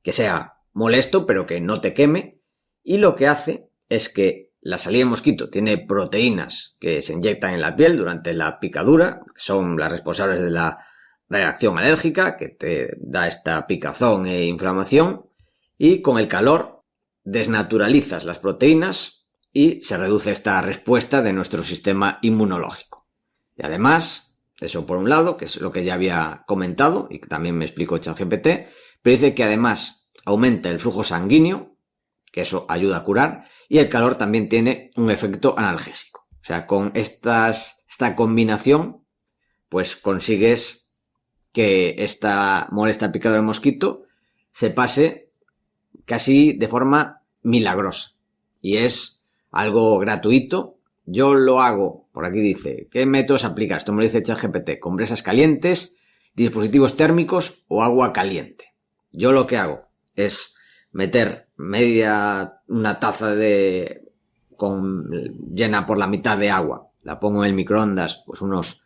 que sea molesto, pero que no te queme. Y lo que hace es que la salida de mosquito tiene proteínas que se inyectan en la piel durante la picadura, que son las responsables de la reacción alérgica, que te da esta picazón e inflamación. Y con el calor desnaturalizas las proteínas y se reduce esta respuesta de nuestro sistema inmunológico. Y además, eso por un lado, que es lo que ya había comentado y que también me explicó ChatGPT, pero dice que además aumenta el flujo sanguíneo, que eso ayuda a curar, y el calor también tiene un efecto analgésico. O sea, con esta combinación, pues consigues que esta molesta picadura de mosquito se pase casi de forma milagrosa. Y es algo gratuito. Yo lo hago, por aquí dice, ¿qué métodos aplicas? Esto me lo dice ChatGPT, compresas calientes, dispositivos térmicos o agua caliente. Yo lo que hago es meter una taza llena por la mitad de agua. La pongo en el microondas pues unos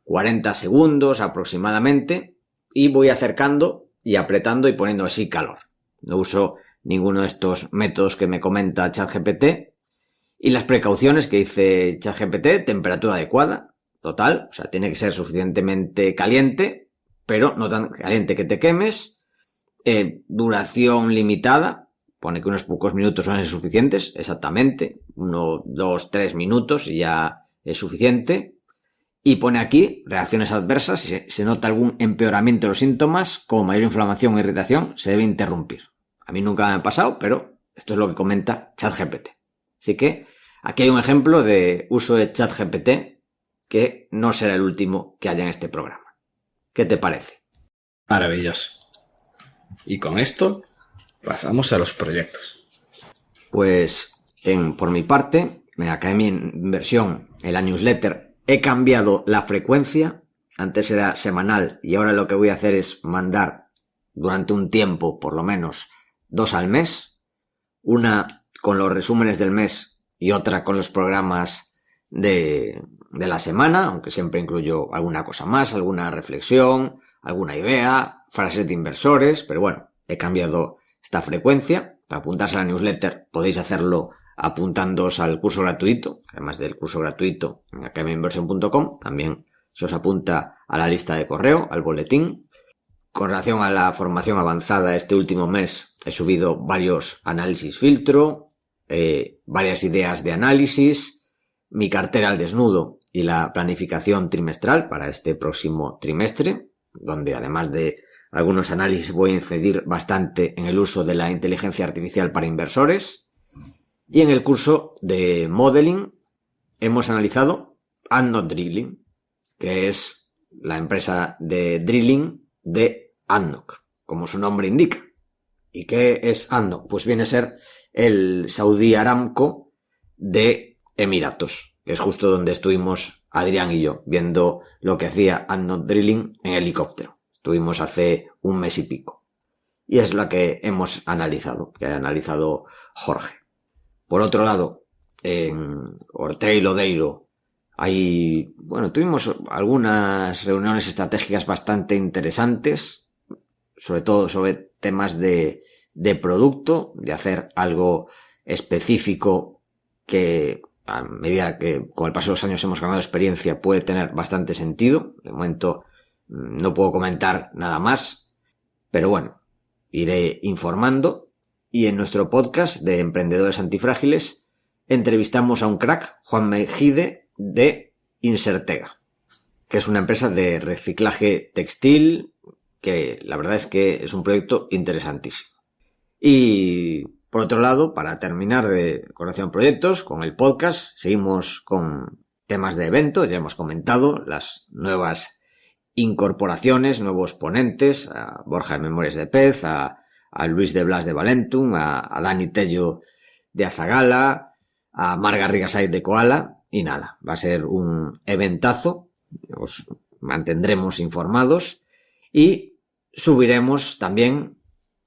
40 segundos aproximadamente y voy acercando y apretando y poniendo así calor. No uso ninguno de estos métodos que me comenta ChatGPT. Y las precauciones que dice ChatGPT: temperatura adecuada, total, o sea, tiene que ser suficientemente caliente, pero no tan caliente que te quemes. Duración limitada, pone que unos pocos minutos son suficientes, exactamente, 1, 2, 3 minutos y ya es suficiente. Y pone aquí reacciones adversas: si se nota algún empeoramiento de los síntomas, como mayor inflamación o irritación, se debe interrumpir. A mí nunca me ha pasado, pero esto es lo que comenta ChatGPT. Así que aquí hay un ejemplo de uso de ChatGPT que no será el último que haya en este programa. ¿Qué te parece? Maravilloso. Y con esto pasamos a los proyectos. Pues por mi parte, en Academia de Inversión, en la newsletter, he cambiado la frecuencia. Antes era semanal y ahora lo que voy a hacer es mandar durante un tiempo, por lo menos 2 al mes. Una con los resúmenes del mes y otra con los programas de la semana, aunque siempre incluyo alguna cosa más, alguna reflexión, alguna idea, frases de inversores, pero bueno, he cambiado esta frecuencia. Para apuntarse a la newsletter podéis hacerlo apuntándoos al curso gratuito, además del curso gratuito en academiainversión.com, también se os apunta a la lista de correo, al boletín. Con relación a la formación avanzada, este último mes he subido varios análisis filtro, varias ideas de análisis, mi cartera al desnudo y la planificación trimestral para este próximo trimestre, donde además de algunos análisis voy a incidir bastante en el uso de la inteligencia artificial para inversores. Y en el curso de modeling hemos analizado ADNOC Drilling, que es la empresa de drilling de ADNOC, como su nombre indica. ¿Y qué es ADNOC? Pues viene a ser el Saudi Aramco de Emiratos, que es justo donde estuvimos Adrián y yo, viendo lo que hacía ADNOC Drilling en helicóptero. Estuvimos hace un mes y pico. Y es la que hemos analizado, que ha analizado Jorge. Por otro lado, en Ortega y Lodeiro tuvimos algunas reuniones estratégicas bastante interesantes, sobre todo sobre temas de producto, de hacer algo específico que a medida que con el paso de los años hemos ganado experiencia puede tener bastante sentido. De momento no puedo comentar nada más, pero bueno, iré informando. Y en nuestro podcast de Emprendedores Antifrágiles entrevistamos a un crack, Juan Mejide, de Insertega, que es una empresa de reciclaje textil, que la verdad es que es un proyecto interesantísimo. Y por otro lado, para terminar de conocer proyectos, con el podcast seguimos con temas de evento. Ya hemos comentado las nuevas incorporaciones, nuevos ponentes, a Borja de Memorias de Pez, a Luis de Blas de Valentum, a Dani Tello de Azagala, a Marga Rigasay de Koala, y nada, va a ser un eventazo, os mantendremos informados y subiremos también,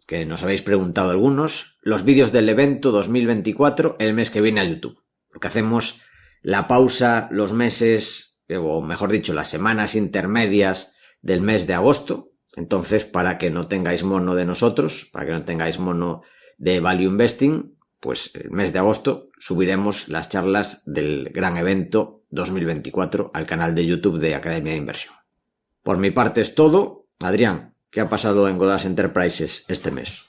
que nos habéis preguntado algunos, los vídeos del evento 2024 el mes que viene a YouTube, porque hacemos la pausa los meses, o mejor dicho, las semanas intermedias del mes de agosto. Entonces, para que no tengáis mono de nosotros, para que no tengáis mono de Value Investing, pues el mes de agosto subiremos las charlas del gran evento 2024 al canal de YouTube de Academia de Inversión. Por mi parte es todo. Adrián, ¿qué ha pasado en Godás Enterprises este mes?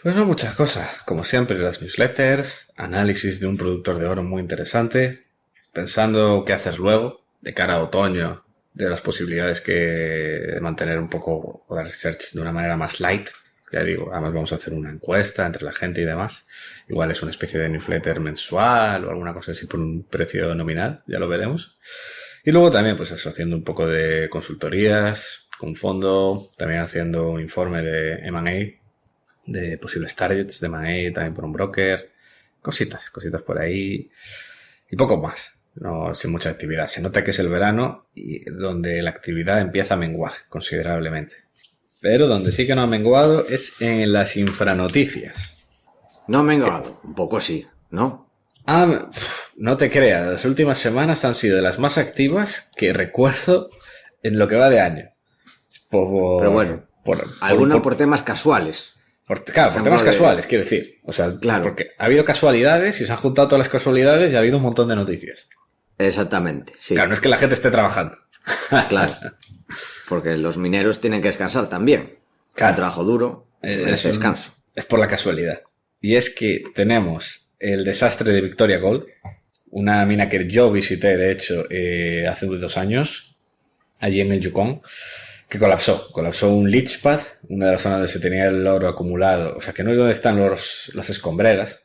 Pues no muchas cosas. Como siempre, las newsletters, análisis de un productor de oro muy interesante, pensando qué haces luego, de cara a otoño, de las posibilidades de mantener un poco Godás Research de una manera más light. Ya digo, además vamos a hacer una encuesta entre la gente y demás. Igual es una especie de newsletter mensual o alguna cosa así por un precio nominal, ya lo veremos. Y luego también, pues eso, haciendo un poco de consultorías, un fondo, también haciendo un informe de M&A, de posibles targets de M&A, también por un broker, cositas por ahí y poco más. No, sin mucha actividad. Se nota que es el verano y donde la actividad empieza a menguar considerablemente. Pero donde sí que no ha menguado es en las infranoticias. No ha menguado, un poco sí, ¿no? No te creas, las últimas semanas han sido de las más activas que recuerdo en lo que va de año. Pero bueno, Alguna por temas casuales. Por temas casuales, quiero decir. O sea, claro, porque ha habido casualidades y se han juntado todas las casualidades y ha habido un montón de noticias. Exactamente, sí. Claro, no es que la gente esté trabajando. Claro. Porque los mineros tienen que descansar también. Claro. Un trabajo duro, descanso. Es por la casualidad. Y es que tenemos el desastre de Victoria Gold, una mina que yo visité, de hecho, hace 2 años, allí en el Yukon, que colapsó. Colapsó un leach pad, una de las zonas donde se tenía el oro acumulado. O sea, que no es donde están las escombreras,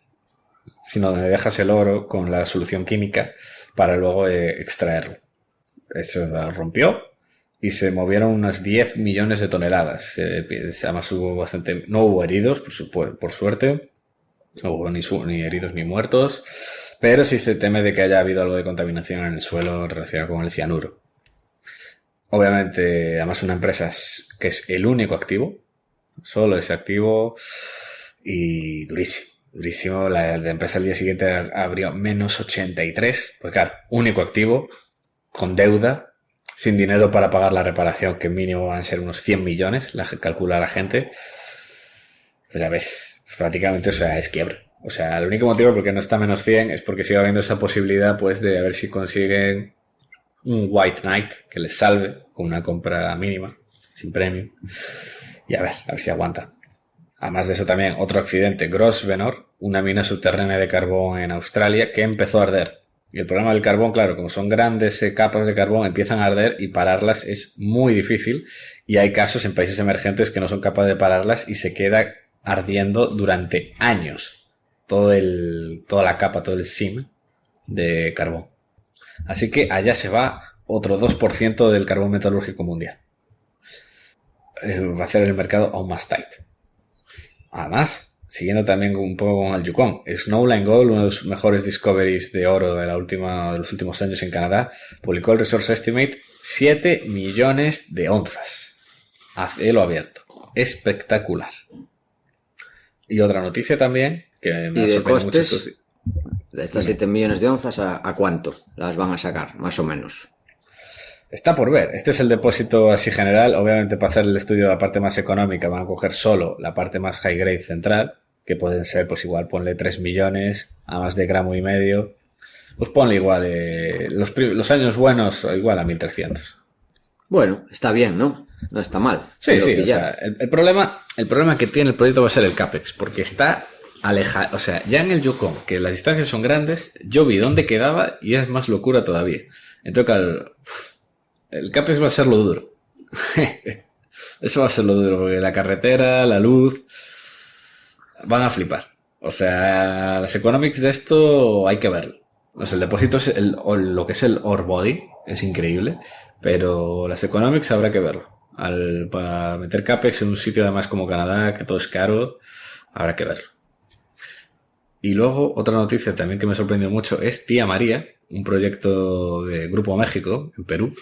sino donde dejas el oro con la solución química para luego extraerlo. Eso rompió y se movieron unas 10 millones de toneladas. Además no hubo heridos, por suerte. No hubo ni heridos ni muertos. Pero sí se teme de que haya habido algo de contaminación en el suelo relacionado con el cianuro. Obviamente, además una empresa que es el único activo. Solo ese activo y durísimo. Durísimo. La empresa al día siguiente abrió menos 83. Pues claro, único activo, con deuda, sin dinero para pagar la reparación, que mínimo van a ser unos 100 millones, calcula la gente. Pues ya ves, prácticamente, o sea, es quiebra. O sea, el único motivo por qué no está menos 100 es porque sigue habiendo esa posibilidad, pues, de a ver si consiguen un White Knight que les salve con una compra mínima, sin premio. Y a ver si aguanta. Además de eso también, otro accidente, Grosvenor, una mina subterránea de carbón en Australia que empezó a arder. Y el problema del carbón, claro, como son grandes capas de carbón, empiezan a arder y pararlas es muy difícil. Y hay casos en países emergentes que no son capaces de pararlas y se queda ardiendo durante años. Toda la capa, todo el seam de carbón. Así que allá se va otro 2% del carbón metalúrgico mundial. Va a hacer el mercado aún más tight. Además, siguiendo también un poco con el Yukon, Snowline Gold, uno de los mejores discoveries de oro de los últimos años en Canadá, publicó el Resource Estimate 7 millones de onzas a cielo abierto. Espectacular. Y otra noticia también que me ha sorprendido mucho. De estas 7 millones de onzas, ¿a cuánto las van a sacar, más o menos? Está por ver. Este es el depósito así general. Obviamente, para hacer el estudio de la parte más económica van a coger solo la parte más high grade central, que pueden ser, pues igual, ponle 3 millones a más de 1,5 gramos. Pues ponle igual, los años buenos, igual a 1.300. Bueno, está bien, ¿no? No está mal. Sí, sí. O sea, el problema que tiene el proyecto va a ser el CAPEX, porque está alejado. O sea, ya en el Yukon, que las distancias son grandes, yo vi dónde quedaba y es más locura todavía. Entonces, claro, el CAPEX va a ser lo duro. Eso va a ser lo duro, porque la carretera, la luz, van a flipar. O sea, las economics de esto hay que verlo. O sea, el depósito es lo que es el ore body, es increíble, pero las economics habrá que verlo. Para meter CAPEX en un sitio además como Canadá, que todo es caro, habrá que verlo. Y luego, otra noticia también que me sorprendió mucho es Tía María, un proyecto de Grupo México, en Perú,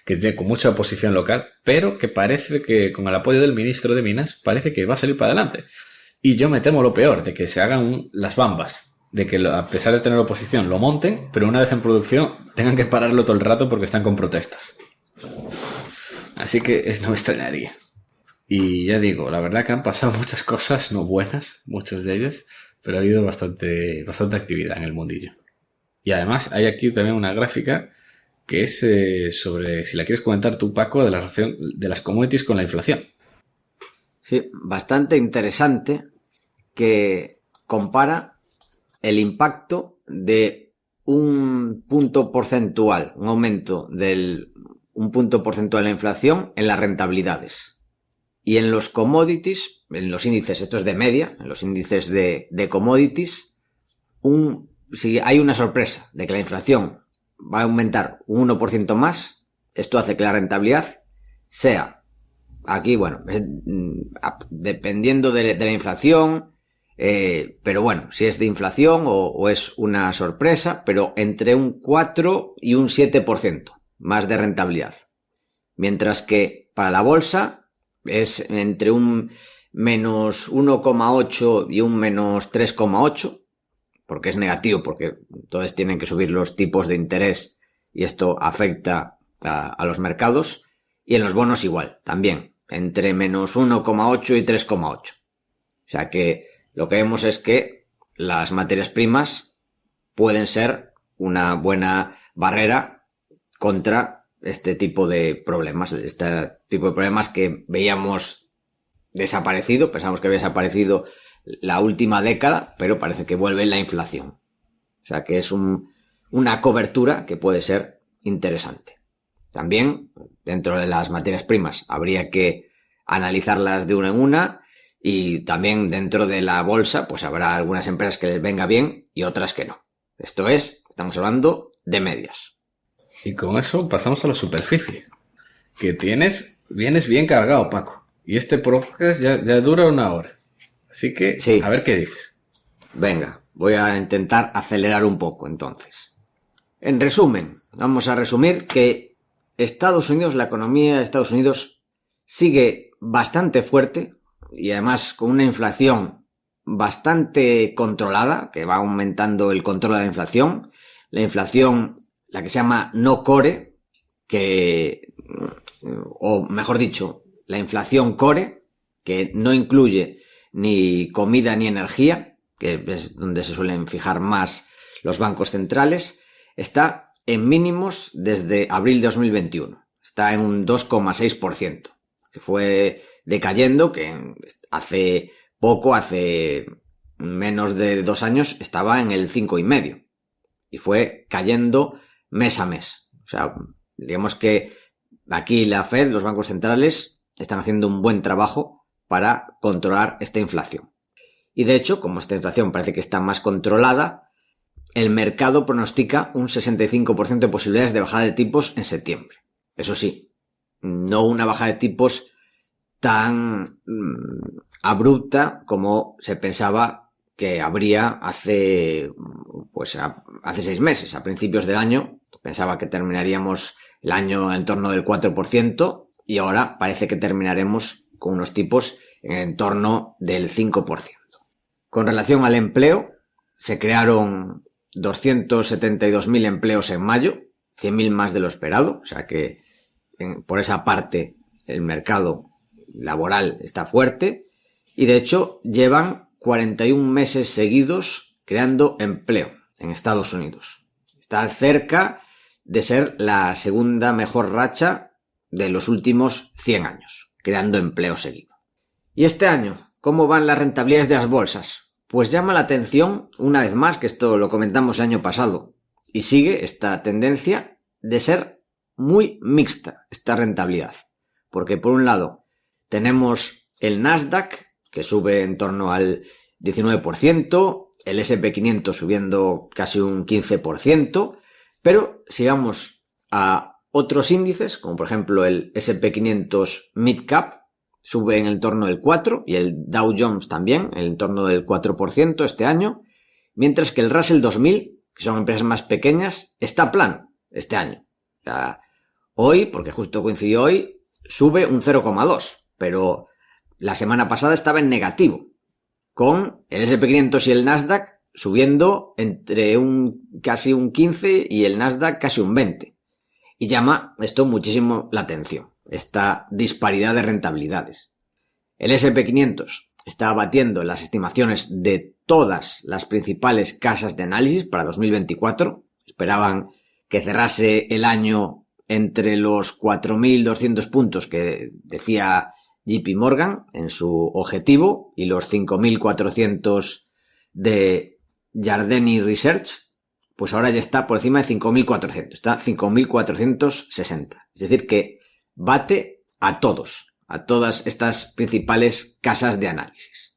que tiene con mucha oposición local, pero que parece que con el apoyo del ministro de Minas, parece que va a salir para adelante. Y yo me temo lo peor, de que se hagan las bambas, de que a pesar de tener oposición lo monten, pero una vez en producción tengan que pararlo todo el rato porque están con protestas. Así que no me extrañaría. Y ya digo, la verdad que han pasado muchas cosas no buenas, muchas de ellas, pero ha habido bastante actividad en el mundillo. Y además hay aquí también una gráfica que es sobre, si la quieres comentar tú, Paco, de la relación de las commodities con la inflación. Sí, bastante interesante, que compara el impacto de un punto porcentual, un aumento del un punto porcentual de la inflación en las rentabilidades. Y en los commodities, en los índices, esto es de media, en los índices de commodities, si hay una sorpresa de que la inflación va a aumentar un 1% más, esto hace que la rentabilidad sea, aquí, bueno, dependiendo de la inflación, pero bueno, si es de inflación o es una sorpresa, pero entre un 4 y un 7% más de rentabilidad. Mientras que para la bolsa es entre un menos 1,8 y un menos 3,8, porque es negativo, porque entonces tienen que subir los tipos de interés y esto afecta a los mercados. Y en los bonos igual, también. entre menos 1,8 y 3,8. O sea que lo que vemos es que las materias primas pueden ser una buena barrera contra este tipo de problemas, que veíamos desaparecido, pensamos que había desaparecido la última década, pero parece que vuelve la inflación. O sea que es una cobertura que puede ser interesante. También, dentro de las materias primas, habría que analizarlas de una en una, y también dentro de la bolsa, pues habrá algunas empresas que les venga bien y otras que no. Esto es, estamos hablando de medias. Y con eso pasamos a la superficie. Que vienes bien cargado, Paco. Y este podcast ya dura 1 hora. Así que, sí. A ver qué dices. Venga, voy a intentar acelerar un poco entonces. En resumen, vamos a resumir que la economía de Estados Unidos sigue bastante fuerte y además con una inflación bastante controlada, que va aumentando el control de la inflación. La inflación, la que se llama no core, o mejor dicho, la inflación core, que no incluye ni comida ni energía, que es donde se suelen fijar más los bancos centrales, está en mínimos desde abril de 2021. Está en un 2,6%, que fue decayendo, que hace menos de 2 años, estaba en el 5,5%. Y fue cayendo mes a mes. O sea, digamos que aquí la Fed, los bancos centrales, están haciendo un buen trabajo para controlar esta inflación. Y de hecho, como esta inflación parece que está más controlada, el mercado pronostica un 65% de posibilidades de bajada de tipos en septiembre. Eso sí, no una bajada de tipos tan abrupta como se pensaba que habría hace 6 meses, a principios del año. Pensaba que terminaríamos el año en torno del 4% y ahora parece que terminaremos con unos tipos en el entorno del 5%. Con relación al empleo, se crearon 272.000 empleos en mayo, 100.000 más de lo esperado, o sea que por esa parte el mercado laboral está fuerte y de hecho llevan 41 meses seguidos creando empleo en Estados Unidos. Está cerca de ser la segunda mejor racha de los últimos 100 años, creando empleo seguido. Y este año, ¿cómo van las rentabilidades de las bolsas? Pues llama la atención, una vez más, que esto lo comentamos el año pasado, y sigue esta tendencia de ser muy mixta esta rentabilidad. Porque por un lado tenemos el Nasdaq, que sube en torno al 19%, el S&P 500 subiendo casi un 15%, pero si vamos a otros índices, como por ejemplo el S&P 500 Mid Cap, sube en el entorno del 4%, y el Dow Jones también, en el entorno del 4% este año, mientras que el Russell 2000, que son empresas más pequeñas, está plano este año. O sea, hoy, porque justo coincidió hoy, sube un 0,2%, pero la semana pasada estaba en negativo, con el S&P 500 y el Nasdaq subiendo entre casi un 15% y el Nasdaq casi un 20%. Y llama esto muchísimo la atención, esta disparidad de rentabilidades. El S&P 500 está batiendo las estimaciones de todas las principales casas de análisis para 2024. Esperaban que cerrase el año entre los 4.200 puntos que decía JP Morgan en su objetivo y los 5.400 de Jardine Research, pues ahora ya está por encima de 5.400, está 5.460. Es decir, que bate a todas estas principales casas de análisis.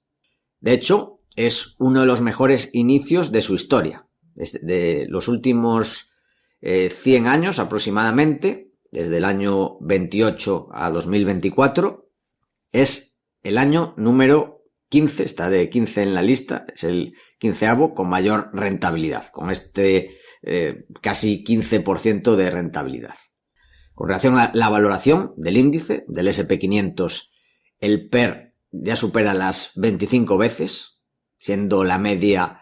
De hecho, es uno de los mejores inicios de su historia. De los últimos 100 años aproximadamente, desde el año 28 a 2024, es el año número 15, está de 15 en la lista, es el 15avo con mayor rentabilidad, con casi 15% de rentabilidad. Con relación a la valoración del índice, del S&P 500, el PER ya supera las 25 veces, siendo la media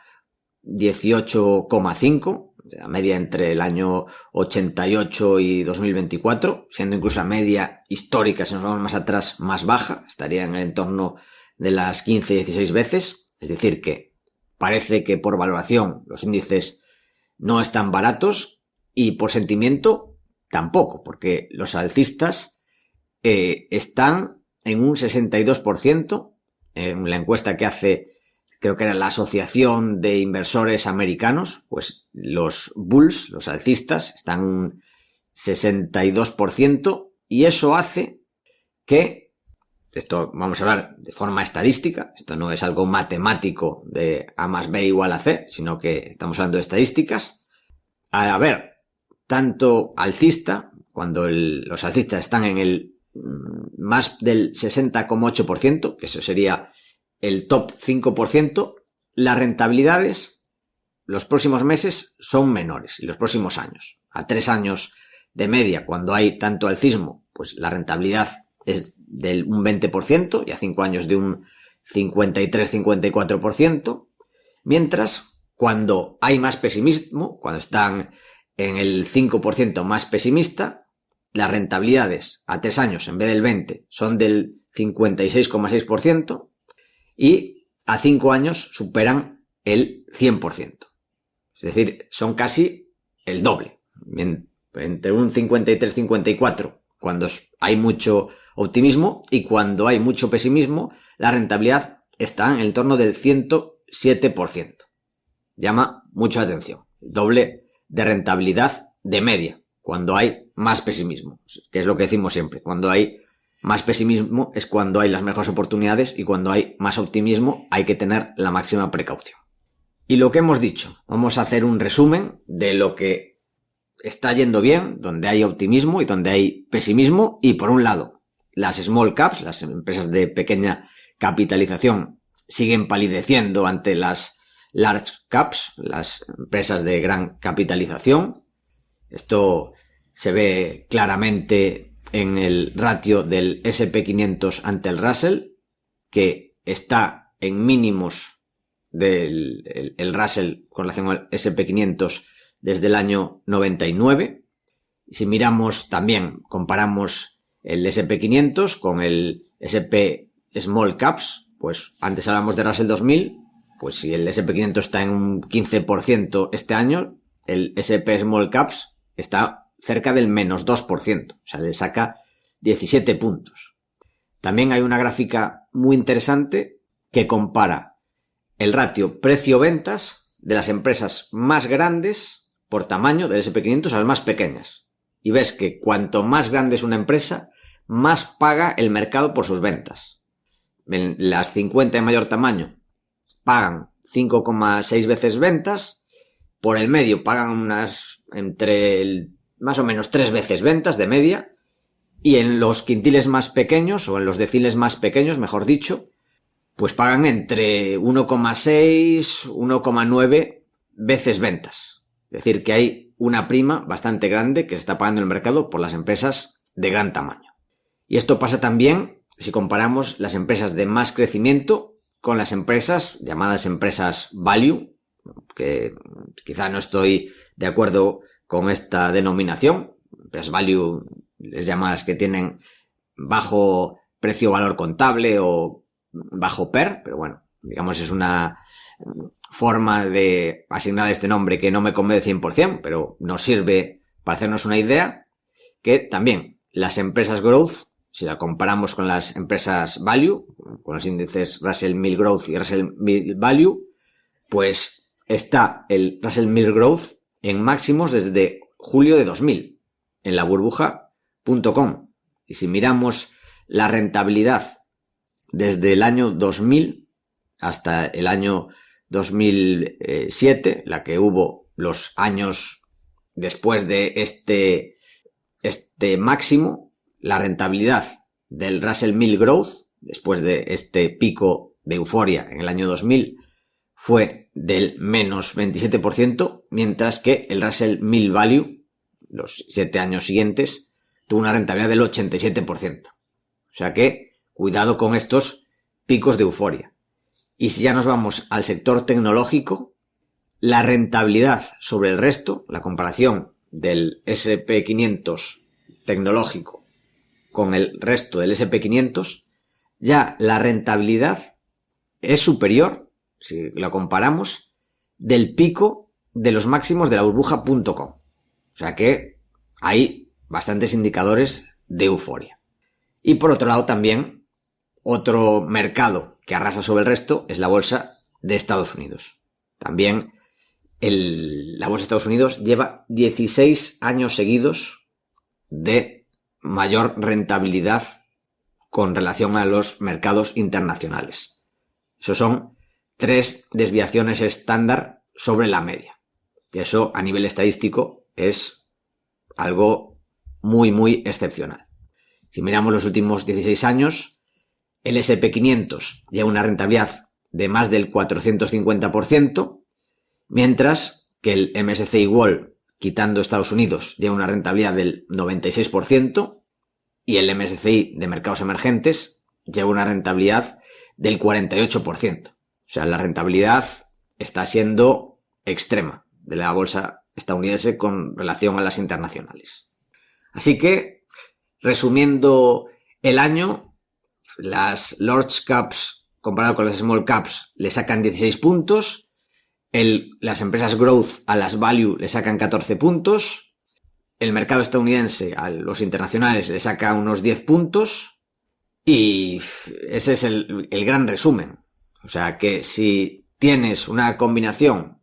18,5, la media entre el año 88 y 2024, siendo incluso la media histórica, si nos vamos más atrás, más baja, estaría en el entorno de las 15-16 veces, es decir que parece que por valoración los índices no están baratos y por sentimiento tampoco, porque los alcistas están en un 62%, en la encuesta que hace, creo que era la Asociación de Inversores Americanos, pues los bulls, los alcistas, están en un 62%, y eso hace que, esto vamos a hablar de forma estadística, esto no es algo matemático de A más B igual a C, sino que estamos hablando de estadísticas. Al haber tanto alcista, cuando los alcistas están en el más del 60,8%, que eso sería el top 5%, las rentabilidades los próximos meses son menores, y los próximos años. A 3 años de media, cuando hay tanto alcismo, pues la rentabilidad es del un 20%, y a 5 años de un 53-54%, mientras cuando hay más pesimismo, cuando están en el 5% más pesimista, las rentabilidades a 3 años en vez del 20 son del 56,6%, y a 5 años superan el 100%. Es decir, son casi el doble. Entre un 53-54 cuando hay mucho optimismo, y cuando hay mucho pesimismo, la rentabilidad está en el entorno del 107%. Llama mucho la atención. El doble de rentabilidad de media cuando hay más pesimismo, que es lo que decimos siempre. Cuando hay más pesimismo es cuando hay las mejores oportunidades, y cuando hay más optimismo hay que tener la máxima precaución. Y lo que hemos dicho, vamos a hacer un resumen de lo que está yendo bien, donde hay optimismo y donde hay pesimismo. Y por un lado, las small caps, las empresas de pequeña capitalización, siguen palideciendo ante las large caps, las empresas de gran capitalización. Esto se ve claramente en el ratio del S&P 500 ante el Russell, que está en mínimos del el Russell con relación al S&P 500 desde el año 99. Si miramos también, comparamos el S&P 500 con el S&P Small Caps, pues antes hablamos de Russell 2000, pues si el S&P 500 está en un 15% este año, el S&P Small Caps está cerca del menos 2%, o sea, le saca 17 puntos. También hay una gráfica muy interesante que compara el ratio precio-ventas de las empresas más grandes por tamaño del S&P 500 a las más pequeñas. Y ves que cuanto más grande es una empresa, más paga el mercado por sus ventas. Las 50 de mayor tamaño pagan 5,6 veces ventas, por el medio pagan unas entre más o menos 3 veces ventas de media, y en los quintiles más pequeños, o en los deciles más pequeños, mejor dicho, pues pagan entre 1,6, 1,9 veces ventas. Es decir, que hay una prima bastante grande que se está pagando en el mercado por las empresas de gran tamaño. Y esto pasa también si comparamos las empresas de más crecimiento con las empresas llamadas empresas value, que quizá no estoy de acuerdo con esta denominación. Empresas value les llaman que tienen bajo precio-valor contable o bajo PER, pero bueno, digamos es una forma de asignar este nombre que no me convence 100%, pero nos sirve para hacernos una idea, que también las empresas growth, si la comparamos con las empresas value, con los índices Russell 1000 Growth y Russell 1000 Value, pues está el Russell 1000 Growth en máximos desde julio de 2000, en la burbuja.com. Y si miramos la rentabilidad desde el año 2000 hasta el año 2007, la que hubo los años después de este máximo, la rentabilidad del Russell 1000 Growth, después de este pico de euforia en el año 2000, fue del menos 27%, mientras que el Russell 1000 Value, los 7 años siguientes, tuvo una rentabilidad del 87%. O sea que, cuidado con estos picos de euforia. Y si ya nos vamos al sector tecnológico, la rentabilidad sobre el resto, la comparación del S&P 500 tecnológico con el resto del S&P 500, ya la rentabilidad es superior, si la comparamos, del pico de los máximos de la burbuja.com. O sea que hay bastantes indicadores de euforia. Y por otro lado también, otro mercado que arrasa sobre el resto es la bolsa de Estados Unidos. También la bolsa de Estados Unidos lleva 16 años seguidos de mayor rentabilidad con relación a los mercados internacionales. Eso son 3 desviaciones estándar sobre la media. Y eso a nivel estadístico es algo muy, muy excepcional. Si miramos los últimos 16 años, el S&P 500 lleva una rentabilidad de más del 450%, mientras que el MSCI World, quitando Estados Unidos, lleva una rentabilidad del 96%, y el MSCI de mercados emergentes lleva una rentabilidad del 48%. O sea, la rentabilidad está siendo extrema de la bolsa estadounidense con relación a las internacionales. Así que, resumiendo el año, las large caps comparado con las small caps le sacan 16 puntos, las empresas growth a las value le sacan 14 puntos, el mercado estadounidense a los internacionales le saca unos 10 puntos y ese es el gran resumen. O sea que si tienes una combinación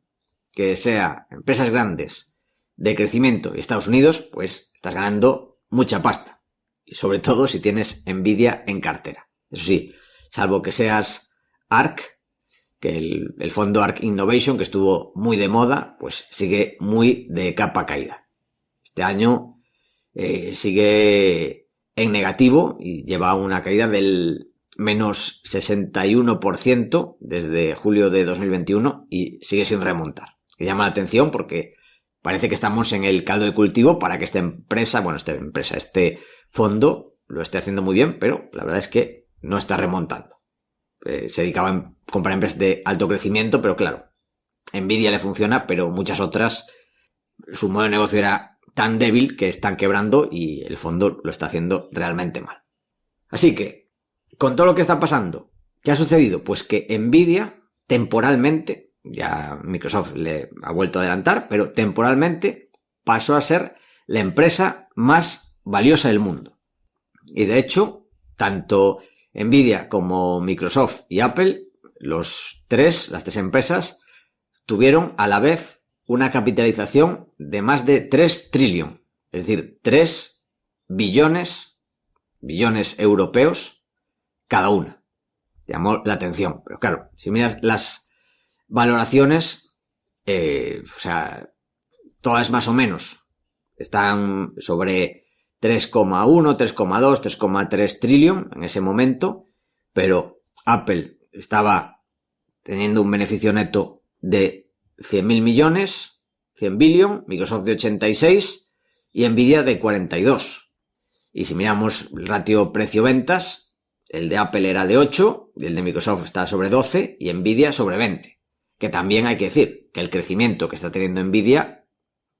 que sea empresas grandes de crecimiento y Estados Unidos, pues estás ganando mucha pasta. Y sobre todo si tienes Nvidia en cartera. Eso sí, salvo que seas ARK, que el fondo ARK Innovation, que estuvo muy de moda, pues sigue muy de capa caída. Este año sigue en negativo y lleva una caída del menos 61% desde julio de 2021 y sigue sin remontar. Que llama la atención porque parece que estamos en el caldo de cultivo para que este fondo lo esté haciendo muy bien, pero la verdad es que no está remontando. Se dedicaba a comprar empresas de alto crecimiento, pero claro, Nvidia le funciona, pero muchas otras, su modo de negocio era tan débil que están quebrando y el fondo lo está haciendo realmente mal. Así que, con todo lo que está pasando, ¿qué ha sucedido? Pues que Nvidia, temporalmente, ya Microsoft le ha vuelto a adelantar, pero temporalmente pasó a ser la empresa más valiosa del mundo. Y de hecho, tanto Nvidia como Microsoft y Apple, las tres empresas, tuvieron a la vez una capitalización de más de 3 trillones, es decir, 3 billones europeos cada una. Llamó la atención. Pero claro, si miras las valoraciones, todas más o menos están sobre 3,1, 3,2, 3,3 trillones en ese momento, pero Apple estaba teniendo un beneficio neto de 100.000 millones, 100 billion, Microsoft de 86 y Nvidia de 42. Y si miramos el ratio precio-ventas, el de Apple era de 8, y el de Microsoft está sobre 12 y Nvidia sobre 20. Que también hay que decir que el crecimiento que está teniendo Nvidia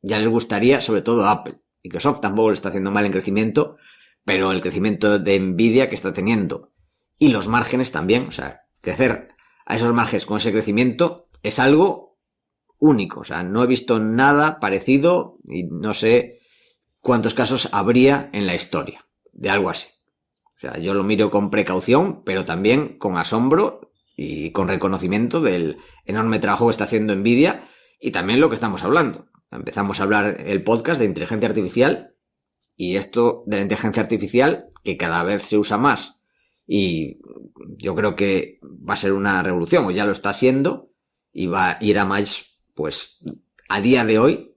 ya les gustaría sobre todo a Apple. Microsoft tampoco le está haciendo mal en crecimiento, pero el crecimiento de Nvidia que está teniendo y los márgenes también, o sea, crecer a esos márgenes con ese crecimiento es algo único. O sea, no he visto nada parecido y no sé cuántos casos habría en la historia de algo así. O sea, yo lo miro con precaución, pero también con asombro y con reconocimiento del enorme trabajo que está haciendo Nvidia y también lo que estamos hablando. Empezamos a hablar el podcast de inteligencia artificial y esto de la inteligencia artificial que cada vez se usa más y yo creo que va a ser una revolución o ya lo está siendo y va a ir a más. Pues a día de hoy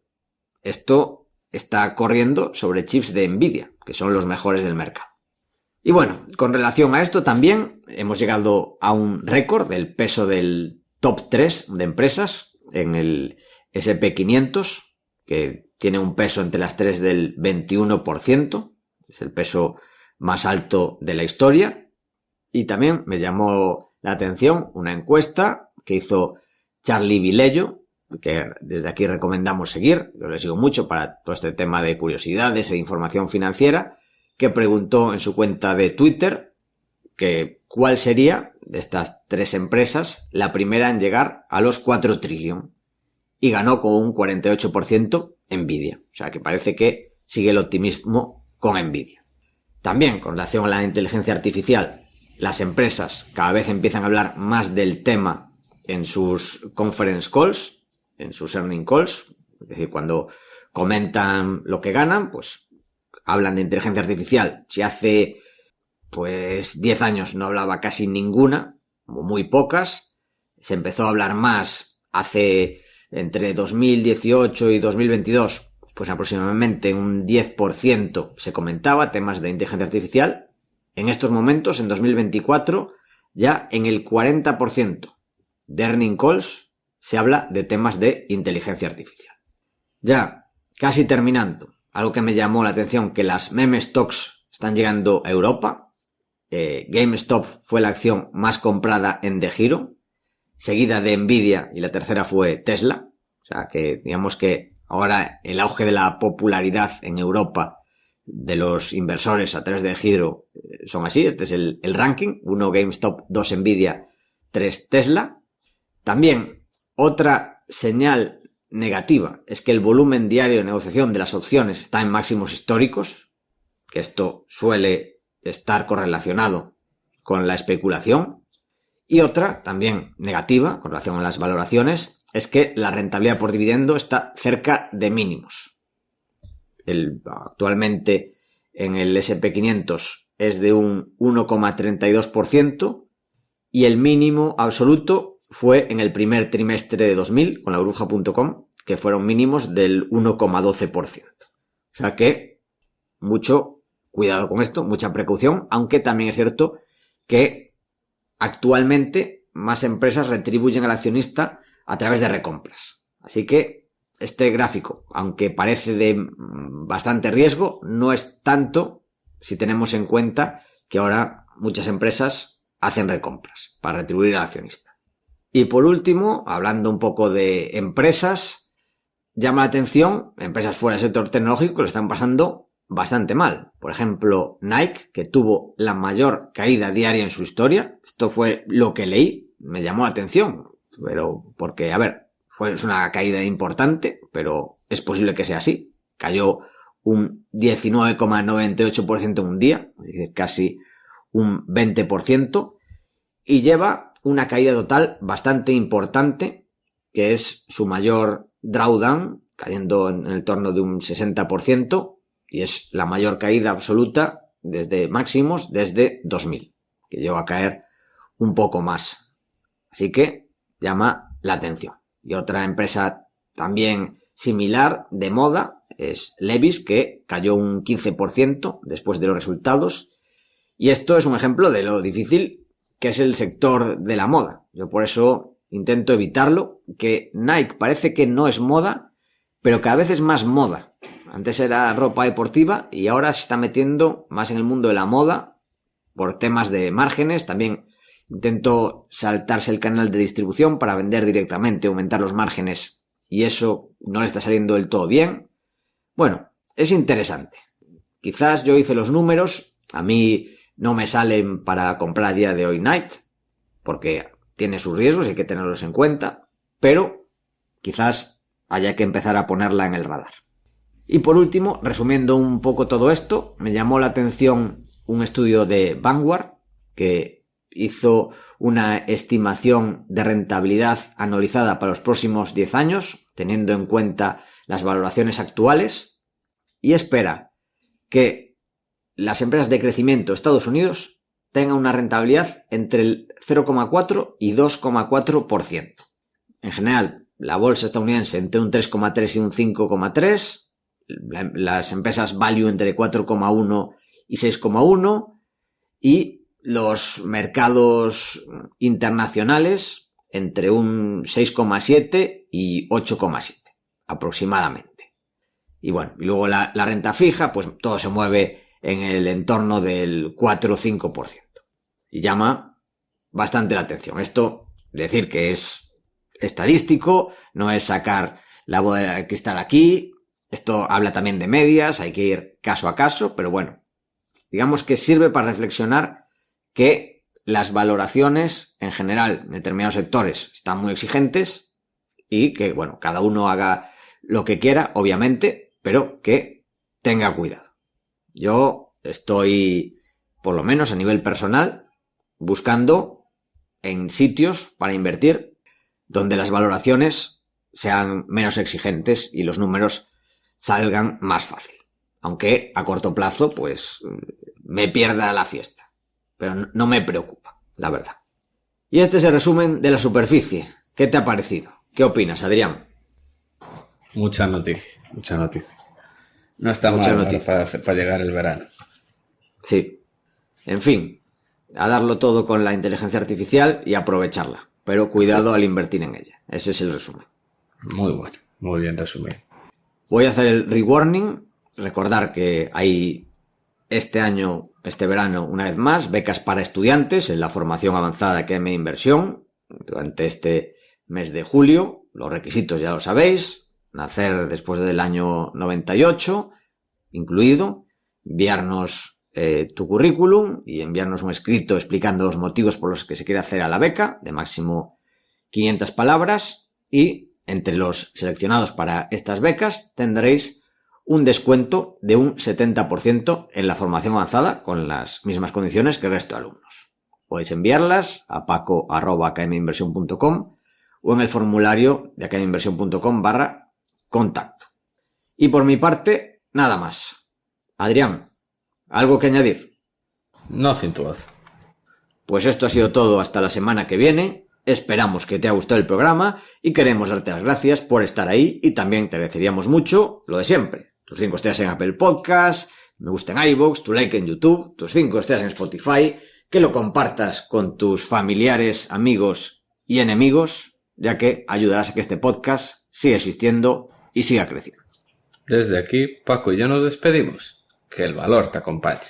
esto está corriendo sobre chips de Nvidia, que son los mejores del mercado. Y bueno, con relación a esto también hemos llegado a un récord del peso del top 3 de empresas en el S&P 500, que tiene un peso entre las 3 del 21%, es el peso más alto de la historia. Y también me llamó la atención una encuesta que hizo Charlie Vilello que desde aquí recomendamos seguir, yo le sigo mucho para todo este tema de curiosidades e información financiera, que preguntó en su cuenta de Twitter que cuál sería, de estas 3 empresas, la primera en llegar a los 4 trillion. Y ganó con un 48% Nvidia. O sea que parece que sigue el optimismo con Nvidia. También, con relación a la inteligencia artificial, las empresas cada vez empiezan a hablar más del tema en sus conference calls, en sus earning calls. Es decir, cuando comentan lo que ganan, pues hablan de inteligencia artificial. Si hace 10 años no hablaba casi ninguna, muy pocas. Se empezó a hablar más hace entre 2018 y 2022, pues aproximadamente un 10% se comentaba temas de inteligencia artificial. En estos momentos, en 2024, ya en el 40% de earning calls se habla de temas de inteligencia artificial. Ya, casi terminando, algo que me llamó la atención, que las meme stocks están llegando a Europa. GameStop fue la acción más comprada en The Giro, seguida de Nvidia, y la tercera fue Tesla. O sea que digamos que ahora el auge de la popularidad en Europa de los inversores a través de Giro son así. Este es el ranking: 1 GameStop, 2 Nvidia, 3 Tesla. También otra señal negativa es que el volumen diario de negociación de las opciones está en máximos históricos, que esto suele estar correlacionado con la especulación. Y otra, también negativa, con relación a las valoraciones, es que la rentabilidad por dividendo está cerca de mínimos. Actualmente en el S&P 500 es de un 1,32% y el mínimo absoluto fue en el primer trimestre de 2000 con la burbuja.com, que fueron mínimos del 1,12%. O sea que mucho cuidado con esto, mucha precaución, aunque también es cierto que actualmente más empresas retribuyen al accionista a través de recompras. Así que este gráfico, aunque parece de bastante riesgo, no es tanto si tenemos en cuenta que ahora muchas empresas hacen recompras para retribuir al accionista. Y por último, hablando un poco de empresas, llama la atención, empresas fuera del sector tecnológico que lo están pasando bastante mal. Por ejemplo, Nike, que tuvo la mayor caída diaria en su historia. Esto fue lo que leí, me llamó la atención, pero porque, es una caída importante, pero es posible que sea así. Cayó un 19,98% en un día, es decir, casi un 20%, y lleva una caída total bastante importante, que es su mayor drawdown, cayendo en el torno de un 60%, y es la mayor caída absoluta desde máximos desde 2000, que llegó a caer un poco más. Así que llama la atención. Y otra empresa también similar de moda es Levi's, que cayó un 15% después de los resultados. Y esto es un ejemplo de lo difícil que es el sector de la moda. Yo por eso intento evitarlo, que Nike parece que no es moda, pero cada vez es más moda. Antes era ropa deportiva y ahora se está metiendo más en el mundo de la moda por temas de márgenes. También intento saltarse el canal de distribución para vender directamente, aumentar los márgenes, y eso no le está saliendo del todo bien. Bueno, es interesante. Quizás yo hice los números, a mí no me salen para comprar a día de hoy Nike, porque tiene sus riesgos y hay que tenerlos en cuenta, pero quizás haya que empezar a ponerla en el radar. Y por último, resumiendo un poco todo esto, me llamó la atención un estudio de Vanguard que hizo una estimación de rentabilidad anualizada para los próximos 10 años, teniendo en cuenta las valoraciones actuales, y espera que las empresas de crecimiento de Estados Unidos tengan una rentabilidad entre el 0,4 y 2,4%. En general, la bolsa estadounidense entre un 3,3 y un 5,3%, las empresas value entre 4,1 y 6,1, y los mercados internacionales entre un 6,7 y 8,7 aproximadamente. Y bueno, y luego la renta fija, pues todo se mueve en el entorno del 4 o 5%. Y llama bastante la atención. Esto, decir que es estadístico, no es sacar la bola de cristal aquí. Esto habla también de medias, hay que ir caso a caso, pero bueno, digamos que sirve para reflexionar que las valoraciones en general en determinados sectores están muy exigentes y que, bueno, cada uno haga lo que quiera, obviamente, pero que tenga cuidado. Yo estoy, por lo menos a nivel personal, buscando en sitios para invertir donde las valoraciones sean menos exigentes y los números salgan más fácil. Aunque a corto plazo, pues, me pierda la fiesta. Pero no me preocupa, la verdad. Y este es el resumen de la superficie. ¿Qué te ha parecido? ¿Qué opinas, Adrián? Mucha noticia. No está Mucha mal noticia. para llegar el verano. Sí. En fin, a darlo todo con la inteligencia artificial y aprovecharla. Pero cuidado al invertir en ella. Ese es el resumen. Muy bueno, muy bien resumido. Voy a hacer el rewarning. Recordar que hay este verano, una vez más, becas para estudiantes en la formación avanzada de Academia de Inversión durante este mes de julio. Los requisitos ya lo sabéis. Nacer después del año 98, incluido. Enviarnos tu currículum y enviarnos un escrito explicando los motivos por los que se quiere hacer a la beca, de máximo 500 palabras. Y entre los seleccionados para estas becas tendréis un descuento de un 70% en la formación avanzada con las mismas condiciones que el resto de alumnos. Podéis enviarlas a paco@academiainversión.com o en el formulario de academiainversión.com/contacto. Y por mi parte, nada más. Adrián, ¿algo que añadir? Nothing to add. Pues esto ha sido todo hasta la semana que viene. Esperamos que te haya gustado el programa y queremos darte las gracias por estar ahí y también te agradeceríamos mucho lo de siempre. Tus 5 estrellas en Apple Podcast, me gusta en iVoox, tu like en YouTube, tus 5 estrellas en Spotify, que lo compartas con tus familiares, amigos y enemigos, ya que ayudarás a que este podcast siga existiendo y siga creciendo. Desde aquí, Paco y yo nos despedimos. Que el valor te acompañe.